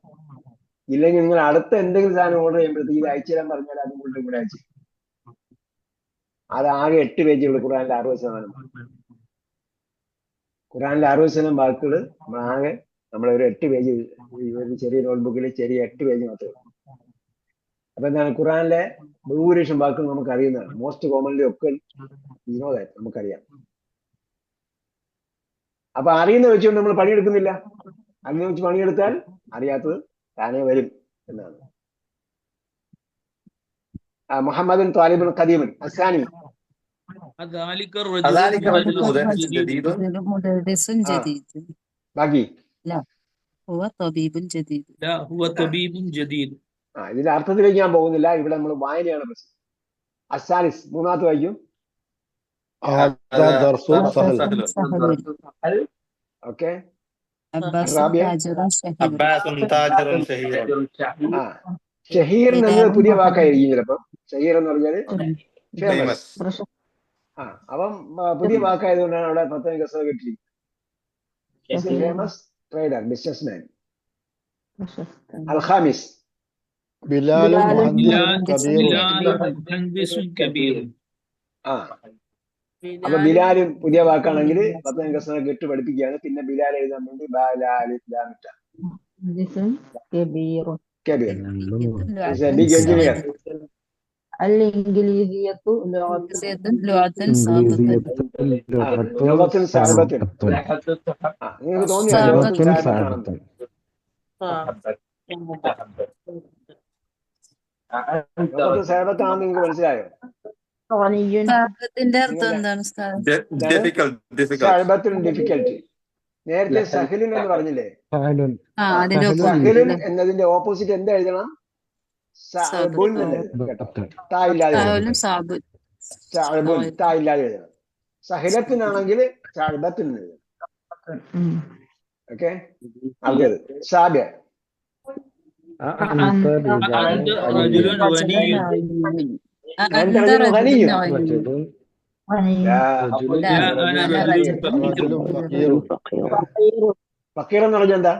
ഇല്ലെങ്കിൽ നിങ്ങൾ അടുത്ത എന്തെങ്കിലും സാധനം ഓർഡർ ചെയ്യുമ്പോഴത്തേക്ക് ഇത് അയച്ചു തരാൻ പറഞ്ഞാൽ അതും കൂടെ അയച്ചു. അത് ആകെ 8 പേജുകൾ ഖുറാനിലെ 60%. ഖുറാനിലെ 60% വാക്കുകൾ ആകെ നമ്മളൊരു 8 പേജ്, ഒരു ചെറിയ നോട്ട്ബുക്കിൽ ചെറിയ 8 പേജ് മാത്രമേ. അപ്പൊ എന്താണ്? ഖുറാനിലെ ഭൂരിപക്ഷം വാക്കുകൾ നമുക്ക് അറിയുന്നതാണ്. മോസ്റ്റ് കോമൺലി ഒക്കെ നമുക്കറിയാം. അപ്പൊ അറിയുന്ന വെച്ചുകൊണ്ട് നമ്മൾ പണിയെടുക്കുന്നില്ല. അറിയുന്ന വെച്ച് പണിയെടുത്താൽ അറിയാത്തത് താനേ വരും എന്നാണ്. മുഹമ്മദുൻ താലിബുൻ ഖദീമുൻ അസ്സാനി. ذلك الرجل جديد. مدرس جديد. ബാക്കി هو طبيب جديد. لا هو طبيب جديد. ഇതിന്റെ അർത്ഥത്തിലേക്ക് ഞാൻ പോകുന്നില്ല. ഇവിടെ നമ്മൾ വായനയാണ് പ്രശ്നം. അസാലിസ്, മൂന്നാമത്തെ വായിക്കും. هذا درس سهل. ഓക്കെ. عباس رابع. تاجر شهير. عباس تاجر شهير. ഷഹീർ എന്നത് പുതിയ വാക്കായിരിക്കും ചിലപ്പം. ഷഹീർ എന്ന് പറഞ്ഞാല് famous. അപ്പം പുതിയ വാക്കായതുകൊണ്ടാണ് അവിടെ 10 ഗസ കിട്ടിയിരിക്കുന്നത്. Famous trader, businessman. അൽഖാമിസ് بلال مهندس كبير. അപ്പൊ ബിലാലും പുതിയ വാക്കാണെങ്കിൽ 10 ഗസ കെട്ട് പഠിപ്പിക്കുകയാണ്. പിന്നെ ബിലാൽ എഴുതാൻ വേണ്ടി ബാലാലിദ്ദാമിട്ട كبير. كبير. It's a لغة big engineer. صامتة. الإنجليزية لغة لغة إنجليزية صامتة. لغة صعبة. നിങ്ങൾക്ക് തോന്നിയോ ലغة صعبة. صعبة? لغة صعبة ആണെന്ന് നിങ്ങൾക്ക് മനസ്സിലായോ? غني. صعبത്തിന്റെ അർത്ഥം എന്താണ് ഉസ്താദ്? صعبة ഡിഫിക്കൽട്ടി. നേരത്തെ സഹലിൻ എന്ന് പറഞ്ഞില്ലേ? അതിന്റെ സഹലിൻ opposite. എന്നതിന്റെ ഓപ്പോസിറ്റ് എന്താ എഴുതണം? സഅബുൻ എന്ന് എഴുതണം കേട്ടോ. താ ഇല്ലാതെ എഴുതണം. സാബുൻ സാബുൻ. സഅബുൻ താ ഇല്ലാതെ എഴുതണം. സഹലത്തിനാണെങ്കിൽ സഅബത്തുൻ എന്ന് എഴുതണം. ഓക്കെ, അടുത്തത് സാബിയ. أنت رجل غني. أنت رجل غني. لا، لا أنا أنا رجل رجل فقير. ഫക്കീർ എന്ന് പറഞ്ഞാൽ എന്താ?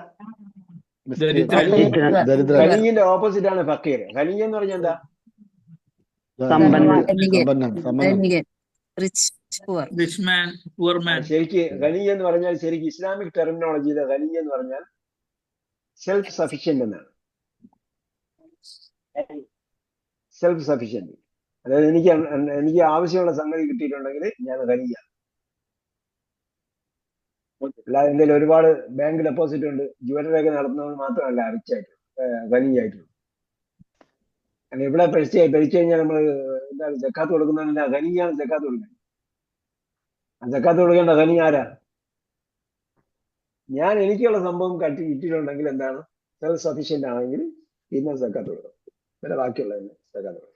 ദരിദ്രൻ. ഖനിയുടെ ഓപ്പോസിറ്റ് ആണ് ഫക്കീർ. ഖനി എന്ന് പറഞ്ഞാൽ എന്താ? Rich poor. Rich man, poor man. ശരിക്ക് ഖനി എന്ന് പറഞ്ഞാൽ ശരിക്കും ഇസ്ലാമിക് ടെർമിനോളജിയിൽ ഖനി എന്ന് പറഞ്ഞാൽ സെൽഫ് സഫിഷ്യന്റ് എന്നാണ്. സെൽഫ് സഫിഷ്യന്റ്, അതായത് എനിക്ക് ആവശ്യമുള്ള സംഗതി കിട്ടിയിട്ടുണ്ടെങ്കിൽ ഞാൻ ഖനിയാണ്. അല്ലാതെ എന്തെങ്കിലും ഒരുപാട് ബാങ്ക് ഡെപ്പോസിറ്റ് ഉണ്ട്, ജ്വല്ലറി ഒക്കെ നടത്തുന്നത് മാത്രമല്ല റിച്ച് ആയിട്ട് ഖനിയായിട്ടുള്ളൂ. കാരണം ഇവിടെ പഠിച്ചു കഴിഞ്ഞാൽ നമ്മൾ എന്താണ് ജക്കാത്ത് കൊടുക്കുന്നതില്ല, ഖനിയാണ് ജക്കാത്ത് കൊടുക്കുന്നത്. ജക്കാത്ത് കൊടുക്കേണ്ട ഖനി ആരാ? ഞാൻ എനിക്കുള്ള സംഭവം കിട്ടിയിട്ടുണ്ടെങ്കിൽ എന്താണ് സെൽഫ് സഫീഷ്യന്റ് ആണെങ്കിൽ പിന്നെ ജക്കാത്ത് കൊടുക്കണം, പിന്നെ ബാക്കിയുള്ളതിന് ജക്കാത്ത് കൊടുക്കണം.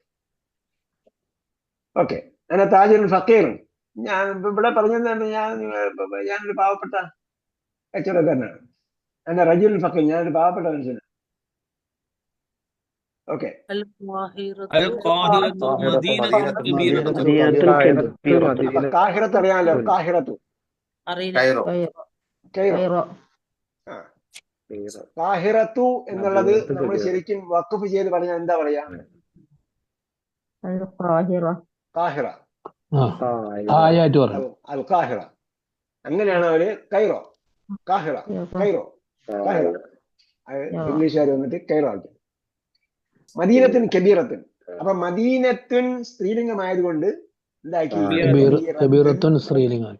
ഓക്കെ, അങ്ങനെ താജുൽ ഫക്കീർ. ഞാൻ ഇവിടെ പറഞ്ഞത് ഞാനൊരു പാവപ്പെട്ട കച്ചവടക്കാരനാണ്. എന്നെ റജുൽ ഫക്കീർ, ഞാനൊരു പാവപ്പെട്ട മനുഷ്യനാണ്. ഓക്കെ, കാഹിറത്ത് അറിയാമല്ലോ? കാഹിറത്തു കാഹിറത്തു എന്നുള്ളത് നമ്മൾ ശരിക്കും വഖഫ് ചെയ്ത് പറഞ്ഞാൽ എന്താ പറയാ? കാഹിറ, അൽ കാഹിറ. അങ്ങനെയാണ് അവര് കൈറോ, കാഹിറ, കൈറോ, കാഹിറ. ഇംഗ്ലീഷുകാർ വന്നിട്ട് കൈറോ ആക്കി. മദീനത്തിൻ കബീറത്തുൻ. അപ്പൊ മദീനത്തുൻ സ്ത്രീലിംഗമായതുകൊണ്ട് എന്താക്കി? സ്ത്രീലിംഗം.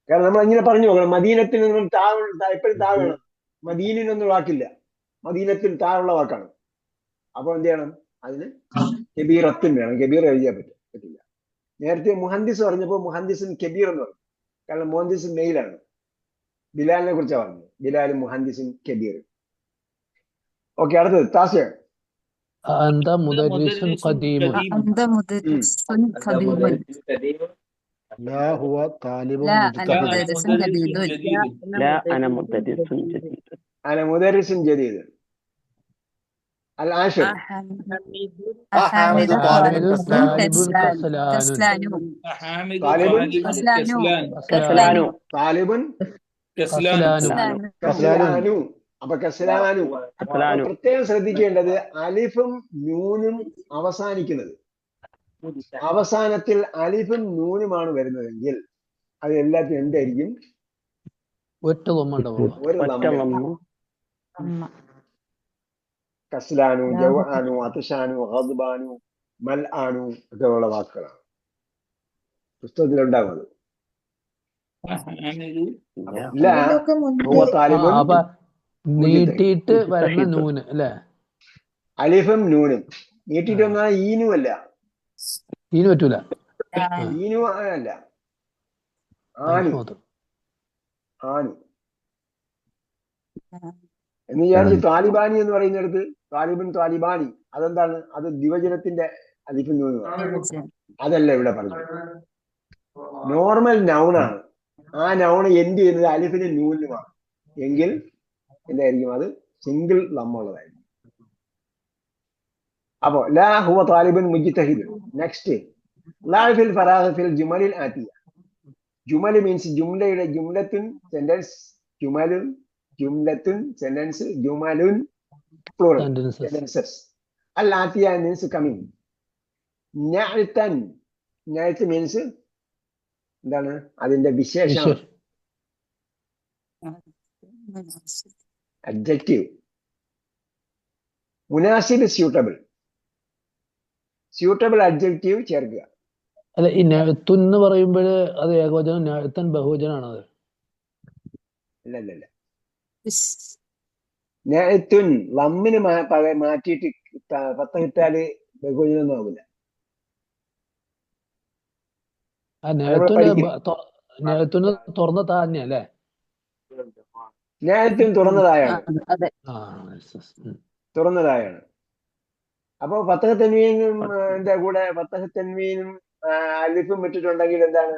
കാരണം നമ്മൾ ഇങ്ങനെ പറഞ്ഞു നോക്കണം, മദീനത്തിന് എപ്പോഴും താ വേണം. മദീനിനൊന്നും വാക്കില്ല, മദീനത്തിൽ താഴെയുള്ള വാക്കാണ്. അപ്പൊ എന്ത് ചെയ്യണം? അതിന് കബീറത്തുൻ വേണം. കബീർ എഴുതിയാൽ പറ്റില്ല. നേരത്തെ മുഹന്ദിസ് പറഞ്ഞപ്പോൾ മുഹന്ദിസിൻ കബീർ എന്ന് പറഞ്ഞു, കാരണം മുഹന്ദിസ് മെയിലാണ്. ബിലാലിനെ കുറിച്ചാണ് പറഞ്ഞത്, ബിലാൽ മുഹന്ദിസിൻ കബീർ. ഓക്കെ, അടുത്തത് താസിയ. أنت مدرس قديم. أنت مدرس قديم. لا هو طالب لا أنا مجتهد. مدرس جديد. لا أنا مدرس جديد. أنا مدرس جديد. العاشر حامد طالب كسلان. കസ്ലാനു. അപ്പൊ കസ്ലാനു പ്രത്യേകം ശ്രദ്ധിക്കേണ്ടത് അലിഫും നൂനും അവസാനിക്കുന്നത്, അവസാനത്തിൽ അലിഫും നൂനുമാണ് വരുന്നതെങ്കിൽ അത് എല്ലാത്തിനും എന്തായിരിക്കും? കസ്ലാനു, ജവാനു, അത്ഷാനു, ഗദ്ബാനു, മൽആനു ഒക്കെ ഉള്ള വാക്കുകളാണ് പുസ്തകത്തിലുണ്ടാകുന്നത്. നീട്ടിയിട്ട് വരുന്ന നൂന് അല്ലെ? അലിഫും നൂനും നീട്ടിയിട്ട് വന്നാൽ ഈനു അല്ല, ഈന് പറ്റൂല, ഈനു അല്ല, ആനു, ആനു എന്ന് വിചാരിച്ച് താലിബാനി എന്ന് പറയുന്നിടത്ത് താലിബൻ താലിബാനി അതെന്താണ്? അത് ദിവചനത്തിന്റെ അലിഫും നൂനുമാണ്. അതല്ല ഇവിടെ പറഞ്ഞത്. നോർമൽ നൗണാണ്. ആ നൗണ് എൻഡ് ചെയ്യുന്നത് അലിഫിന് നൂനുമാണ് എങ്കിൽ എന്തായിരിക്കും? അത് സിംഗിൾ നമ്മളുള്ളതായിരിക്കും. അപ്പോ ലാ ഹുവ താലിബുൻ മുജ്തഹിദ്. നെക്സ്റ്റ്, ലാ ഫിൽ ഫറാഗ ഫിൽ ജുമലിൽ ആതിയ. ജുമൽ മീൻസ് ജുംലയുടെ ജുംലത്തുൻ സെന്റൻസ്, ജുമലുൻ ജുംലത്തുൻ സെന്റൻസ്, ജുമലുൻ പ്ലൂറൽ സെന്റൻസസ്. അൽ ആതിയ മീൻസ് കമ്മിങ്. നഅ്തൻ, നഅ്ത് മീൻസ് എന്താണ്? അതിന്റെ വിശേഷം. അഡ്ജക്റ്റീവ്. മുനാസിബ് സ്യൂട്ടബിൾ. സ്യൂട്ടബിൾ അഡ്ജക്റ്റീവ് ചേർക്കുക. അല്ല, ഈ നഅ്തുൻ എന്ന് പറയുമ്പോൾ അത് ഏകവചനം, നഅ്തൻ ബഹുവചനാണത്. ഇല്ല. നഅ്തുൻ ലമ്മിന് മാറ്റിയിട്ട് പത്തമിട്ടാല് ബഹുവചനൊന്നും ആവില്ല. ആ നഅ്തുന് തുറന്ന താന്നെ അല്ലേ? നഅ്തുൻ തുറന്നതായാണ്. അതെ. തുറന്നതായാണ്. അപ്പൊ ഫത്തഹ തൻവീനും കൂടെ ഫത്തഹ തൻവീനും അലിഫും ഇട്ടിട്ടുണ്ടെങ്കിൽ എന്താണ്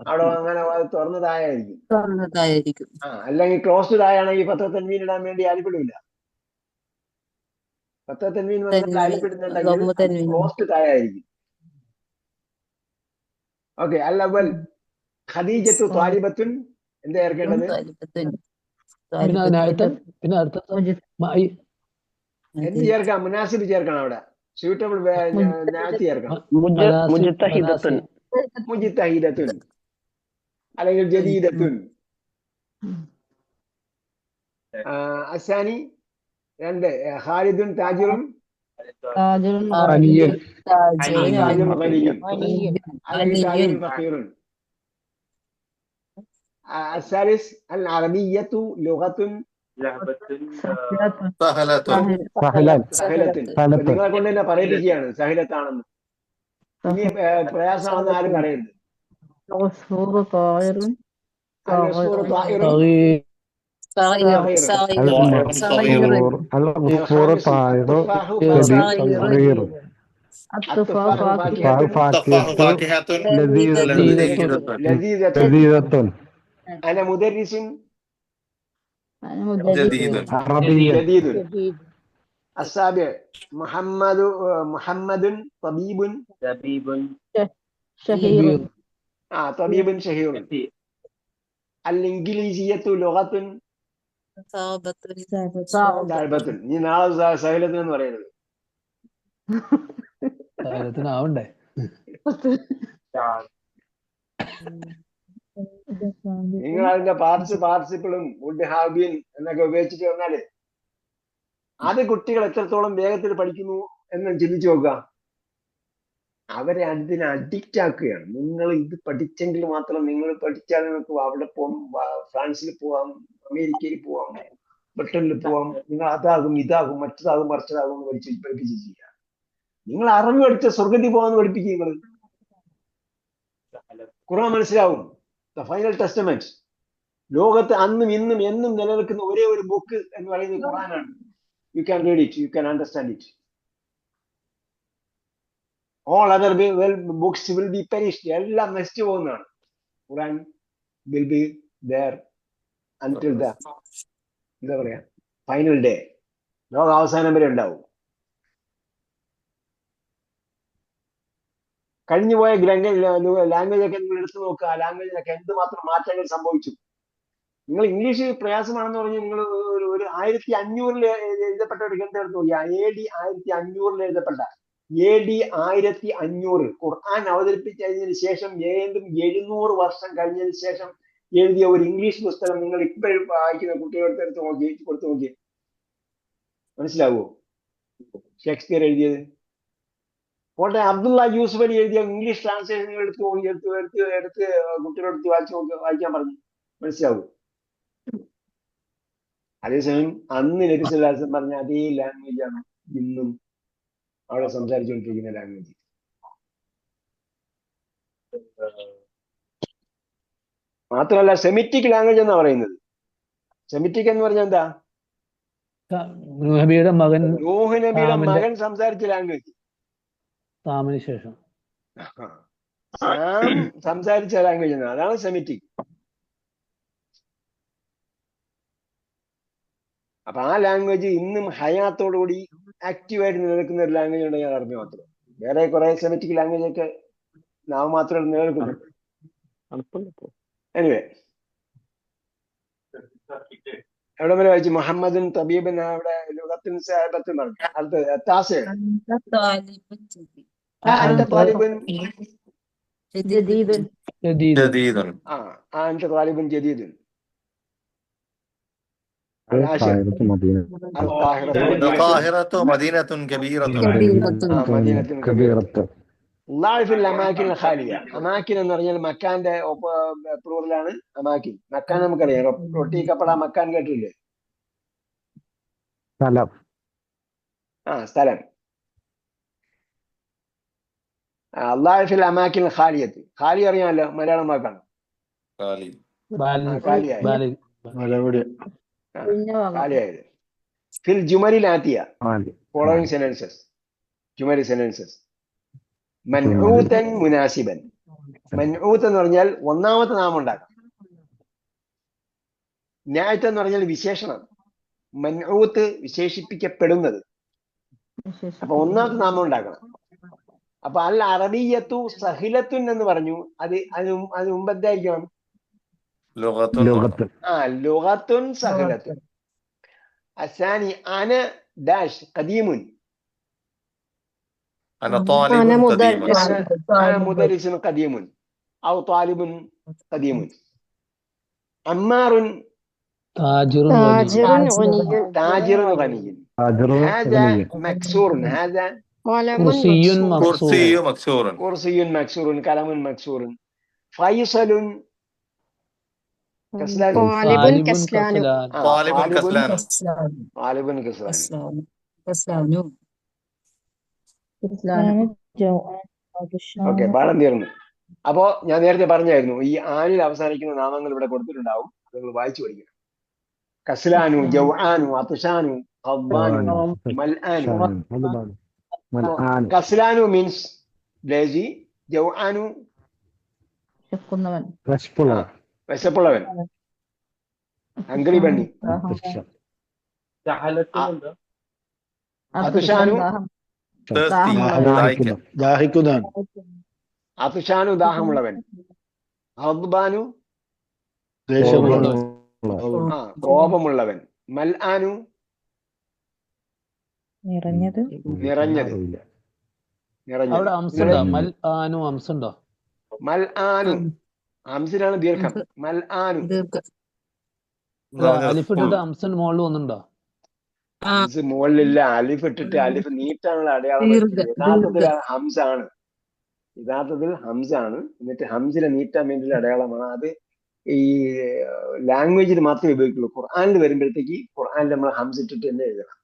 അവിടെ അങ്ങനെ തുറന്നതായിരിക്കും. അല്ലെങ്കിൽ ക്ലോസ്ഡ് ആയാണെങ്കിൽ ഫത്തഹ തൻവീൻ ഇടാൻ വേണ്ടി അലിഫിടില്ല. ഫത്തഹ തൻവീൻ വന്നാൽ അലിഫിടുന്നുണ്ടെങ്കിൽ ക്ലോസ്ഡ് ആയിരിക്കും. ഓക്കെ. അല്ലവൽ ഖദീജത്തു ത്വാലിബത്തുൻ എന്താ ചേർക്കേണ്ടത്? പിന്നെ അടുത്ത എന്ത് ചേർക്കാം? മുനാസിബ് ചേർക്കണം. അവിടെ സ്യൂട്ടബിൾ ചേർക്കണം. മുജ്തഹിദത്തുൻ അല്ലെങ്കിൽ ജദീദത്തുൻ. അസാനി 2 ഖാലിദുൻ താജിറുൻ അല്ലെങ്കിൽ താജിറുൻ ഫഖീറുൻ. الثالث العربية لغة നിങ്ങളെ കൊണ്ട് തന്നെ പറയിപ്പിക്കുകയാണ് സഹിലത്താണെന്ന്. ഇനി പ്രയാസമാണെന്ന് ആരും പറയരുത്. أنا مدرس جديد. السابع محمد طبيب شهير. طبيب شهير. الإنجليزية لغة صعبة. നീ നാളെ സഹലത്തിനെന്ന് പറയരുത്. സഹലത്തിനാവണ്ടേ? നിങ്ങൾ അതിന്റെ പാർട്ടിസിപ്പിളും വുഡ് ഹാവ് ബീൻ എന്നൊക്കെ ഉപയോഗിച്ചിട്ട് വന്നാല് അത് കുട്ടികൾ എത്രത്തോളം വേഗത്തിൽ പഠിക്കുന്നു എന്ന് ചിന്തിച്ചു നോക്കുക. അവരെ അതിന് അഡിക്റ്റ് ആക്കുകയാണ്. നിങ്ങൾ ഇത് പഠിച്ചെങ്കിൽ മാത്രം, നിങ്ങൾ പഠിച്ചാൽ നിങ്ങൾക്ക് അവിടെ പോകാം, ഫ്രാൻസിൽ പോവാം, അമേരിക്കയിൽ പോവാം, ബ്രിട്ടനിൽ പോവാം, നിങ്ങൾ അതാകും ഇതാകും മറ്റതാകും മറിച്ചതാകും എന്ന് പഠിപ്പിച്ച് ചെയ്യുക. നിങ്ങൾ അറിവ് പഠിച്ച സ്വർഗത്തിൽ പോകാന്ന് പഠിപ്പിക്കുക. നിങ്ങൾ ഖുർആൻ മനസ്സിലാവും. ദ ഫൈനൽ ടെസ്റ്റമെന്റ്, ലോകത്ത് അന്നും ഇന്നും എന്നും നിലനിൽക്കുന്ന ഒരേ ഒരു ബുക്ക് എന്ന് പറയുന്നത് ഖുർആനാണ്. You can read it, you can understand it. All other books will be perished. എല്ലാം നശിച്ചു പോകുന്നതാണ്. ഖുർആൻ വിൽ ബി ദേർ അൻടിൽ ദ എന്താ പറയാ ഫൈനൽ ഡേ. ലോക അവസാനം വരെ ഉണ്ടാവും. കഴിഞ്ഞുപോയ ലാംഗ്വേജ് ഒക്കെ നിങ്ങൾ എടുത്തു നോക്കുക. ആ ലാംഗ്വേജിനൊക്കെ എന്തുമാത്രം മാറ്റങ്ങൾ സംഭവിച്ചു. നിങ്ങൾ ഇംഗ്ലീഷ് പ്രയാസമാണെന്ന് പറഞ്ഞ് നിങ്ങൾ ഒരു 1500 എഴുതപ്പെട്ട ഒരു ഗ്രന്ഥം എടുത്തു നോക്കിയാ, AD 1500 എഴുതപ്പെട്ട AD 1500 ഖുർആൻ അവതരിപ്പിച്ചതിന് ശേഷം 700 വർഷം കഴിഞ്ഞതിന് ശേഷം എഴുതിയ ഒരു ഇംഗ്ലീഷ് പുസ്തകം നിങ്ങൾ ഇപ്പോഴും വായിക്കുന്ന കുട്ടികളുടെ അടുത്ത് കൊടുത്തു നോക്കി, മനസ്സിലാവുമോ? ഷേക്സ്പിയർ എഴുതിയത്. പോട്ടെ, അബ്ദുള്ള യൂസുഫ് അലി എഴുതിയ ഇംഗ്ലീഷ് ട്രാൻസ്ലേഷൻ നിങ്ങൾ എടുത്ത് കുട്ടികളെടുത്ത് വായിക്കാൻ പറഞ്ഞു, മനസ്സിലാവും. അതേസമയം അന്ന് നബി സല്ലല്ലാഹു അലൈഹി വസല്ലം പറഞ്ഞ അതേ ലാംഗ്വേജാണ് ഇന്നും അവിടെ സംസാരിച്ചുകൊണ്ടിരിക്കുന്ന ലാംഗ്വേജ്. മാത്രമല്ല സെമിറ്റിക് ലാംഗ്വേജ് എന്നാ പറയുന്നത്. സെമിറ്റിക് എന്ന് പറഞ്ഞാൽ എന്താ? നൂഹ് നബിയുടെ മകൻ സംസാരിച്ച ലാംഗ്വേജ്. സാമിന് ശേഷം സംസാരിച്ച ലാംഗ്വേജ് എന്നാണ്. അതാണ് സെമിറ്റിക്. അപ്പൊ ആ ലാംഗ്വേജ് ഇന്നും ഹയാത്തോടുകൂടി ആക്റ്റീവായിട്ട് നിലനിൽക്കുന്ന ഒരു ലാംഗ്വേജ് ഉണ്ടെങ്കിൽ ഞാൻ അറിഞ്ഞു മാത്രം. വേറെ കുറെ സെമിറ്റിക് ലാംഗ്വേജ് ഒക്കെ നാം മാത്രം നിലനിൽക്കുന്നു. എനിവേ, എവിടെ വരെ വായിച്ചു? മുഹമ്മദിൻ തബീബൻ അവിടെ ലോകത്തിൻ സാഹിബത്തിൽ പറഞ്ഞു. അടുത്ത താസെ أنت طالب جديد. جديد. أنت طالب جديد. العاشر القاهرة مدينة القاهرة مدينة كبيرة. مدينة كبيرة. ضعف الأماكن الخالية. أماكن എന്ന് പറഞ്ഞാൽ മക്കാന്റെ പ്ലൂറലാണ് അമാക്കിൻ. മക്കാൻ നമുക്കറിയാം, റൊട്ടി കപ്പട മക്കാൻ കേട്ടില്ലേ? സ്ഥലം. സ്ഥലം. ضعف الأماكن الخالية. ഖാലി അറിയാമല്ലോ, മലയാളം വാക്കാണ്. ഖാലിയായത്. ഫിൽ ജുമലിൽ ആത്തിയ ഫോളോയിങ് സെന്റൻസസ്. ജുമലി സെന്റൻസസ്. മൻഊതൻ മുനാസിബൻ. മൻഊത്ത് എന്ന് പറഞ്ഞാൽ ഒന്നാമത്തെ നാമം ഉണ്ടാക്കാം. നായത്ത് എന്ന് പറഞ്ഞാൽ വിശേഷണം. മൻഊത്ത് വിശേഷിപ്പിക്കപ്പെടുന്നത്. അപ്പൊ ഒന്നാമത്തെ നാമം ഉണ്ടാക്കണം. അപ്പൊ അൽ അറബിയത്തു സഹിലത്തുൻ എന്ന് പറഞ്ഞു. അത് മുമ്പ് എന്തായിരിക്കണം? ലുഗത്തുൻ സഹിലത്തുൻ. അസാനി അന ഡാഷ് ഖദീമുൻ. أنا طالب قديم. أنا مدرس قديم أو طالب قديم. عمار تاجر غني. هذا مكسور. هذا كرسي مكسور. كرسي مكسور. كلام مكسور. فيصل كسلان. طالب كسلان. طالب كسلان. طالب كسلان. ഓക്കെ, പാഠം തീർന്നു. അപ്പോ ഞാൻ നേരത്തെ പറഞ്ഞായിരുന്നു, ഈ ആനിൽ അവസാനിക്കുന്ന നാമങ്ങൾ ഇവിടെ കൊടുത്തിട്ടുണ്ടാവും. അത് നിങ്ങൾ വായിച്ചു പഠിക്കണം. കസ്ലാനു, ജൗആനു, അത്ഷാനു, ഖബ്ബാനു, മൽആനു. കസ്ലാനു മീൻസ് ലേസി. ജൗആനു വിശപ്പുള്ളവൻ, ഹംഗ്രി ബണ്ണി. അത്ഷാനു അത്ഷാനു ദാഹമുള്ളവൻ. ഹദ്ബാനു കോപമുള്ളവൻ. മൽആനു നിറഞ്ഞത്. മൽആനു ഹംസിനാണ് ദീർഘം. മൽആനു ഹംസ് മുകളിലില്ല. അലിഫ് ഇട്ടിട്ട് അലിഫ് നീട്ടാനുള്ള അടയാളം. യഥാർത്ഥത്തിൽ ഹംസാണ്. എന്നിട്ട് ഹംസിനെ നീട്ടാൻ വേണ്ടിയുള്ള അടയാളമാണ്. അത് ഈ ലാംഗ്വേജിൽ മാത്രമേ ഉപയോഗിക്കുള്ളൂ. ഖുർആനിൽ വരുമ്പോഴത്തേക്ക് ഖുർആനിൽ നമ്മൾ ഹംസ് ഇട്ടിട്ട് തന്നെ എഴുതണം.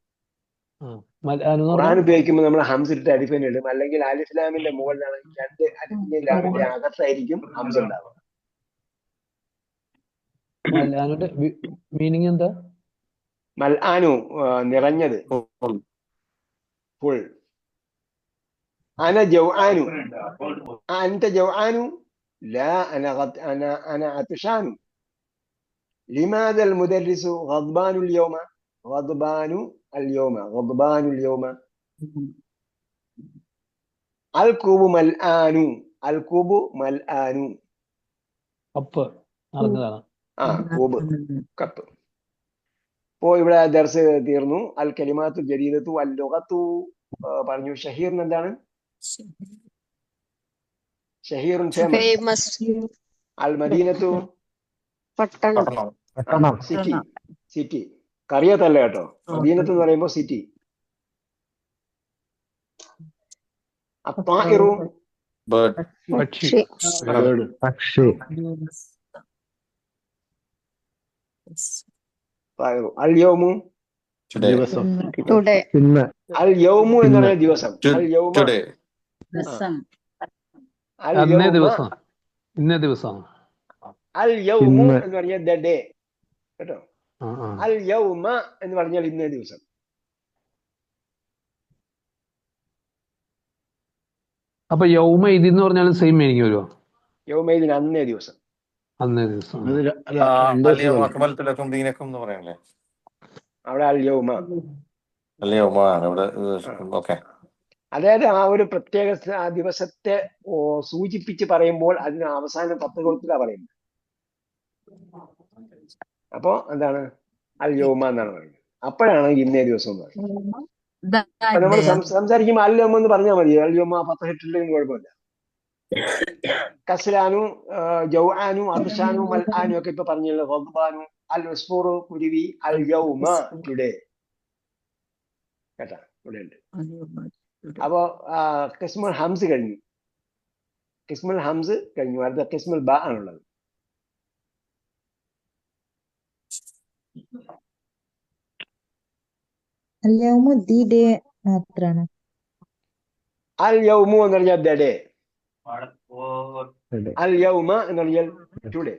ഖുർആൻ ഉപയോഗിക്കുമ്പോൾ നമ്മൾ ഹംസ് ഇട്ടിട്ട് അലിഫ് തന്നെ ഇടും. അല്ലെങ്കിൽ അലിഫ് ലാമിന്റെ മുകളിലാണെങ്കിൽ രണ്ട് അലിഫിന്റെയും ലാമിന്റെ അകത്തായിരിക്കും ഹംസ് ഉണ്ടാവുക. മീനിങ് എന്താ? മൽആനു നിറഞ്ഞത്, ഫുൾ. അന ജൗആനു. അൻത ജൗആനു. لا أنا عطشان. لماذا المدرس غضبان اليوم؟ غضبان اليوم. الكوب ملآن. കപ്പ് അറിഞ്ഞതാണ്. കൂബ്, കപ്പ്. ഇപ്പോ ഇവിടെ ദർസ് തീർന്നു. അൽ കലിമാത്തു ജദീദത്തു അൽ ലുഗത്തു പറഞ്ഞു. ഷഹീറിന് എന്താണ്? ഷഹീറുൻ ഫേമസ്. അൽ മദീനത്തു സിറ്റി. കറിയത്തല്ല കേട്ടോ. മദീനത്ത് എന്ന് പറയുമ്പോ സിറ്റി. അത്താഹിറു പക്ഷി. അൽ യൗമു അൽ യൗമു എന്ന് പറയുന്ന ദിവസം. അൽ യൗമ ഇന്നേ ദിവസം. അൽ യൗമു എന്ന് പറഞ്ഞാൽ ദ ഡേ കേട്ടോ. അൽ യൗമ എന്ന് പറഞ്ഞാൽ ഇന്നേ ദിവസം. അപ്പൊ യൗമൈദി എന്ന് പറഞ്ഞാലും സെയിം മീനിങ് വരുമോ? യൗമൈദിന് അന്നേ ദിവസം. അവിടെ അൽ യൗമ. അതായത് ആ ഒരു പ്രത്യേക ആ ദിവസത്തെ സൂചിപ്പിച്ച് പറയുമ്പോൾ അതിന് അവസാനം 10 കൊടുത്തിട്ടാ പറയുന്നത്. അപ്പോ എന്താണ് അൽ യൗമ എന്നാണ് പറയുന്നത്. അപ്പോഴാണ് ഇന്നേ ദിവസം എന്ന് പറയുന്നത്. നമ്മൾ സംസാരിക്കുമ്പോൾ അൽ യൗമ എന്ന് പറഞ്ഞാൽ മതി. അൽ യൗമ 10 ഇട്ടില്ലെങ്കിൽ കുഴപ്പമില്ല. കസ്ലാനു, ജൗആനു, അത്ഷാനു, മൽആനു ഒക്കെ ഇപ്പൊ പറഞ്ഞല്ലോ. ഗദ്ബാനു, അൽ ഉസ്ഫൂറു കുരുവി അൽ യൗമ ടുഡേ. കേട്ടാ, ഇവിടെ ഉണ്ട്. അപ്പോ കിസ്മുൽ ഹംസ് കഴിഞ്ഞു. കിസ്മുൽ ഹംസ് കഴിഞ്ഞു. അടുത്ത കിസ്മുൽ ബ ആണുള്ളത്. അല്യൗമു ദി ഡേ മാത്രാണ്. അൽ യൗമു എന്ന് പറഞ്ഞാൽ ദ ഡേ. അൽ യൗമ എന്ന് പറഞ്ഞാൽ ടുഡേ.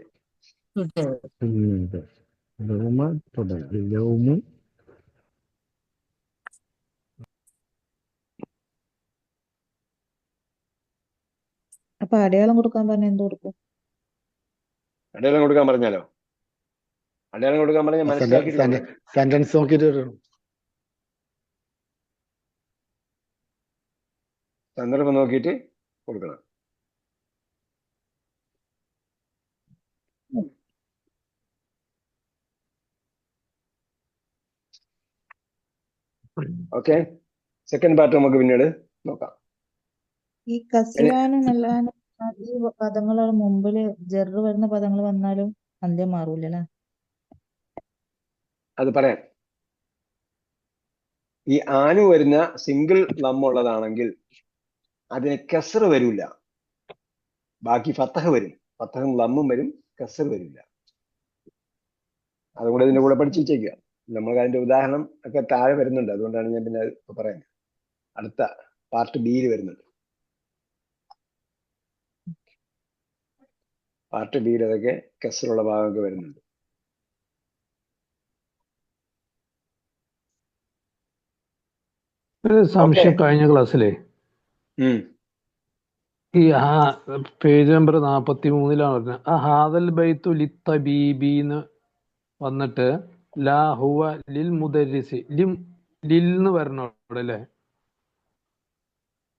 അപ്പൊ അടയാളം കൊടുക്കാൻ പറഞ്ഞ എന്ത് കൊടുക്കും? അടയാളം കൊടുക്കാൻ പറഞ്ഞാലോ? അടയാളം കൊടുക്കാൻ പറഞ്ഞാൽ മനസ്സിലാക്കിയിട്ട് സെന്റൻസ് നോക്കിയിട്ട് സന്ദർഭം നോക്കിയിട്ട് കൊടുക്കണം. ഓക്കെ, സെക്കൻഡ് പാർട്ട് നമുക്ക് പിന്നീട് നോക്കാം. ഈ കസ്വാനും അല്ലാനും ഈ പദങ്ങളാണ് മുമ്പില് ജെറ് വരുന്ന പദങ്ങൾ വന്നാലും അന്ത്യം മാറൂലല്ലേ? അത് പറയാം. ഈ ആനു വരുന്ന സിംഗിൾ ഉള്ളതാണെങ്കിൽ അതിന് കസർ വരില്ല, ബാക്കി ഫത്തഹ് വരും. ഫത്തഹും ലമ്മും വരും, കസർ വരില്ല. അതുകൂടെ ഇതിന്റെ കൂടെ പഠിച്ചു വെച്ചേക്കുക. നമുക്ക് അതിന്റെ ഉദാഹരണം ഒക്കെ താഴെ വരുന്നുണ്ട്. അതുകൊണ്ടാണ് ഞാൻ പിന്നെ ഇപ്പൊ പറയുന്നത്. അടുത്ത പാർട്ട് ബിയിൽ വരുന്നുണ്ട്. പാർട്ട് ബിയിൽ അതൊക്കെ കസറുള്ള ഭാഗമൊക്കെ വരുന്നുണ്ട്. ഒരു സംശയം. കഴിഞ്ഞ ക്ലാസ്സിലെ ഈ പേജ് നമ്പർ 43 പറഞ്ഞത് ആ ഹാദൽ ബൈത്തു ലിത്തബീബിന്ന് വന്നിട്ട് ലാ ഹുവ ലിൽ മുദരിസി ലിൽ എന്ന് വരണം അവിടെ അല്ലേ?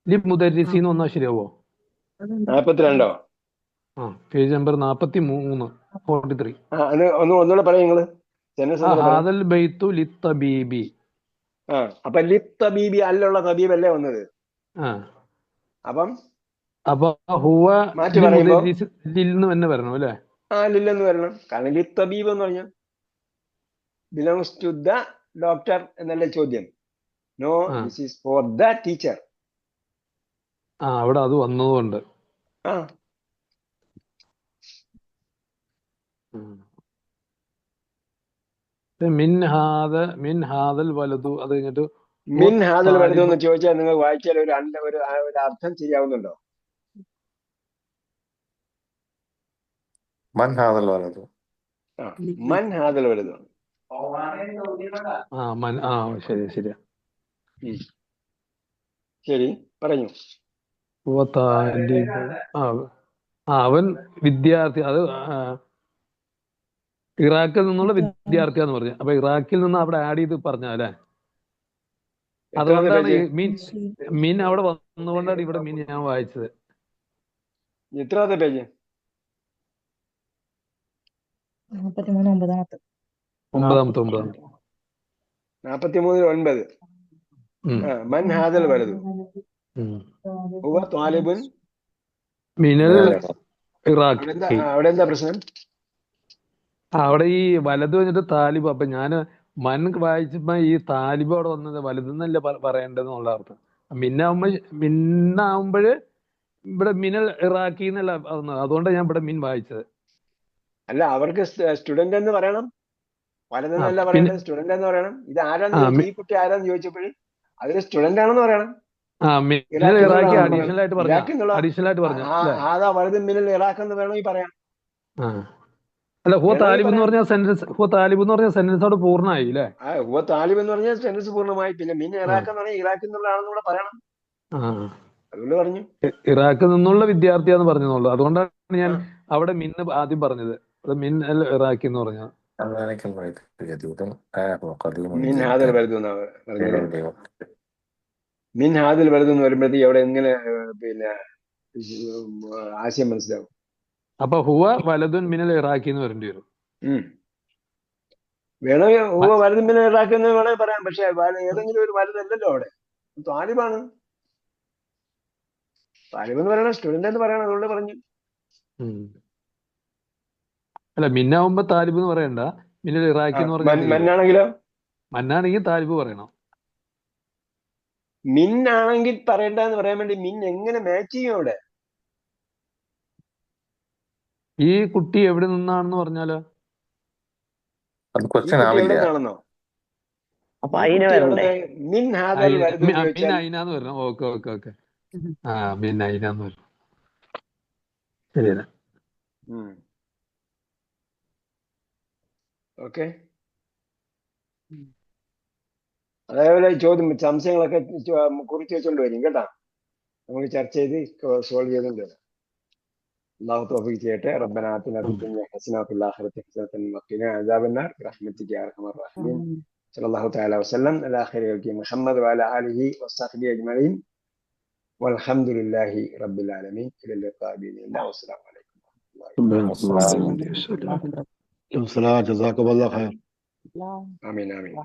ലിൽ മുദരിസി എന്ന് വന്നാൽ ശരിയാവോ? 42 ആ, പേജ് നമ്പർ 43 ഒന്നുകൂടെ പറയാം നിങ്ങള്. ഹാദൽ ബൈത്തു ലിത്തബീബി. അപ്പൊ ലിത്തബീബി അല്ലുള്ള തബീബ് അല്ലേ വന്നത്? അപ്പൊ ഹുവ മാറ്റി പറയുമ്പോ ലിൽന്ന് തന്നെ വരണം അല്ലേ? ലില്ലെന്ന് വരണം. കാരണം ലിത്തബീബ് എന്ന് പറഞ്ഞാൽ ബിലോങ്സ് ടു ദ ഡോക്ടർ എന്നല്ലേ ചോദ്യം. No, this is for the teacher. അവിടെ അത് വന്നതുകൊണ്ട് മിൻ ഹാദൽ വലതു. അത് കഴിഞ്ഞിട്ട് മിൻ ഹാദൽ വലതു എന്ന് ചോദിച്ചാൽ നിങ്ങൾ വായിച്ചാൽ ഒരു അർത്ഥം ശരിയാവുന്നുണ്ടോ? മൻ ഹാദൽ വലതു. മൻ ഹാദൽ വലതു. ശരി ശരിയാ. ശരി, പറഞ്ഞു. അവൻ വിദ്യാർത്ഥി. അത് ഇറാഖിൽ നിന്നുള്ള വിദ്യാർത്ഥിയാന്ന് പറഞ്ഞു. അപ്പൊ ഇറാഖിൽ നിന്ന് അവിടെ ആഡ് ചെയ്ത് പറഞ്ഞല്ലേ? അതുകൊണ്ടാണ് മീൻ അവിടെ വന്നുകൊണ്ടാണ് ഇവിടെ മീൻ ഞാൻ വായിച്ചത്. എത്രാമത്തെ പേജ്? 43 43 മൻ ഹാദൽ വലതു ഹുവ ത്വാലിബുൻ മിനൽ ഇറാഖ്. അവിടെ എന്താ പ്രശ്നം? അവിടെ ഈ വലത് വന്നിട്ട് താലിബ്. അപ്പൊ ഞാന് മൻ വായിച്ചപ്പോ ഈ താലിബ് അവിടെ വന്നത് വലുതെന്നല്ല പറയേണ്ടതെന്നുള്ള അർത്ഥം. മിന്നാവുമ്പോഴ് ഇവിടെ മിനൽ ഇറാഖി എന്നല്ല വന്നത്. അതുകൊണ്ടാണ് ഞാൻ ഇവിടെ മിൻ വായിച്ചത്. അല്ല, അവർക്ക് സ്റ്റുഡന്റ് എന്ന് പറയണം, വലതെന്നല്ല പറയേണ്ടത്, സ്റ്റുഡന്റ് എന്ന് പറയണം. ഇത് ആരാന്ന് ഈ കുട്ടി ആരാന്ന് ചോദിച്ചപ്പോഴേ അതിന് സ്റ്റുഡന്റ് ആണെന്ന് പറയണം. അഡീഷണൽ ആയിട്ട് പറഞ്ഞു. ആദാ വലത് മിനൽ ഇറാഖ് എന്ന് വേണം ഈ പറയാം. അല്ല, ഹുവ താലിബ് എന്ന് പറഞ്ഞ സെന്റൻസ് അവിടെ പൂർണ്ണമായി അല്ലേ? ഹുവ താലിബ് എന്ന് പറഞ്ഞാൽ സെന്റൻസ് പൂർണ്ണമായി. പിന്നെ മിൻ ഇറാഖ് എന്ന് പറഞ്ഞാൽ ഇറാഖിൽ നിന്നുള്ളതാണെന്ന് കൂടെ പറയണം. അതുകൊണ്ട് പറഞ്ഞു ഇറാഖിൽ നിന്നുള്ള വിദ്യാർത്ഥിയാന്ന് പറഞ്ഞതുള്ളൂ. അതുകൊണ്ടാണ് ഞാൻ അവിടെ മിൻ ആദ്യം പറഞ്ഞത്. മിൻ അൽ ഇറാഖി എന്ന് പറഞ്ഞത്. മിൻ ഹാദൽ വലതു മിൻ ഹാദൽ വലതു എന്ന് വരുമ്പോഴത്തേക്ക് അവിടെ എങ്ങനെ പിന്നെ ആശയം മനസ്സിലാവും? അപ്പൊ ഹുവ വലതുൻ മിനൽ ഇറാഖി എന്ന് വരേണ്ടി വരും. വേണമെങ്കിൽ ഹുവ വലതുൻ മിനൽ ഇറാഖി എന്ന് വേണമെങ്കിൽ പറയാം. പക്ഷെ ഏതെങ്കിലും ഒരു വലുതല്ലല്ലോ അവിടെ. താലിബാണ്. താലിബ് എന്ന് പറയണം, സ്റ്റുഡന്റ് എന്ന് പറയണം. അതുകൊണ്ട് പറഞ്ഞു. അല്ല, മിന്നാവുമ്പോ താലിബ് എന്ന് പറയണ്ട. മിനൽ ഇറാഖി എന്ന് പറഞ്ഞാൽ മന്നാണെങ്കിലോ? മന്നാണെങ്കിൽ താലിബ് പറയണം. മിൻ ആണെങ്കിൽ പറയണ്ടെന്ന് പറയാൻ വേണ്ടി മിൻ എങ്ങനെ മാച്ച് ചെയ്യും അവിടെ? ഈ കുട്ടി എവിടെ നിന്നാണെന്ന് പറഞ്ഞാലോ? അത് ഈ ക്വസ്റ്റ്യൻ കുട്ടി ആവില്ല. എവിടെ നിന്നാണെന്നോ? അപ്പൊ ഈ അയിന് കുട്ടി എവിടെ വരണ്ടേ? മിൻ ഹാദൽ വരുന്നു മിൻ ചോദിച്ചാൽ ഐനാന്ന് വരണം. Okay okay okay. ആ മിൻ ഐനാന്ന് വരണം. ശരിയല്ല. ഓക്കെ. അതേപോലെ ചോദ്യം സംശയങ്ങളൊക്കെ കുറിച്ച് വെച്ചോണ്ട് വരും കേട്ടാ. നമുക്ക് ചർച്ച ചെയ്ത് സോൾവ് ചെയ്തുകൊണ്ട് വരാം. അല്ലാഹു തൗഫീഖ് ചെയ്യട്ടെ. റബ്ബനാ ആതിനാ ഫിദ്ദുനിയ ഹസന വഫിൽ ആഖിറതി ഹസനതൻ വഖിനാ അദാബന്നാർ ബിറഹ്മതിക യാ അർഹമർ റഹീമീൻ. സല്ലല്ലാഹു തആല വസല്ലം അലാ ഖൈരി ഖൽഖി മുഹമ്മദ് വഅലാ ആലിഹി വസ്സഹ്ബിഹി അജ്മഈൻ വൽഹംദുലില്ലാഹി റബ്ബിൽ ആലമീൻ. ഇലാ ലിഖാഇ ബിഇذنില്ലാഹി വസ്സലാമു അലൈക്കും. ജസാക്കല്ലാഹു ഖൈർ. ആമീൻ ആമീൻ.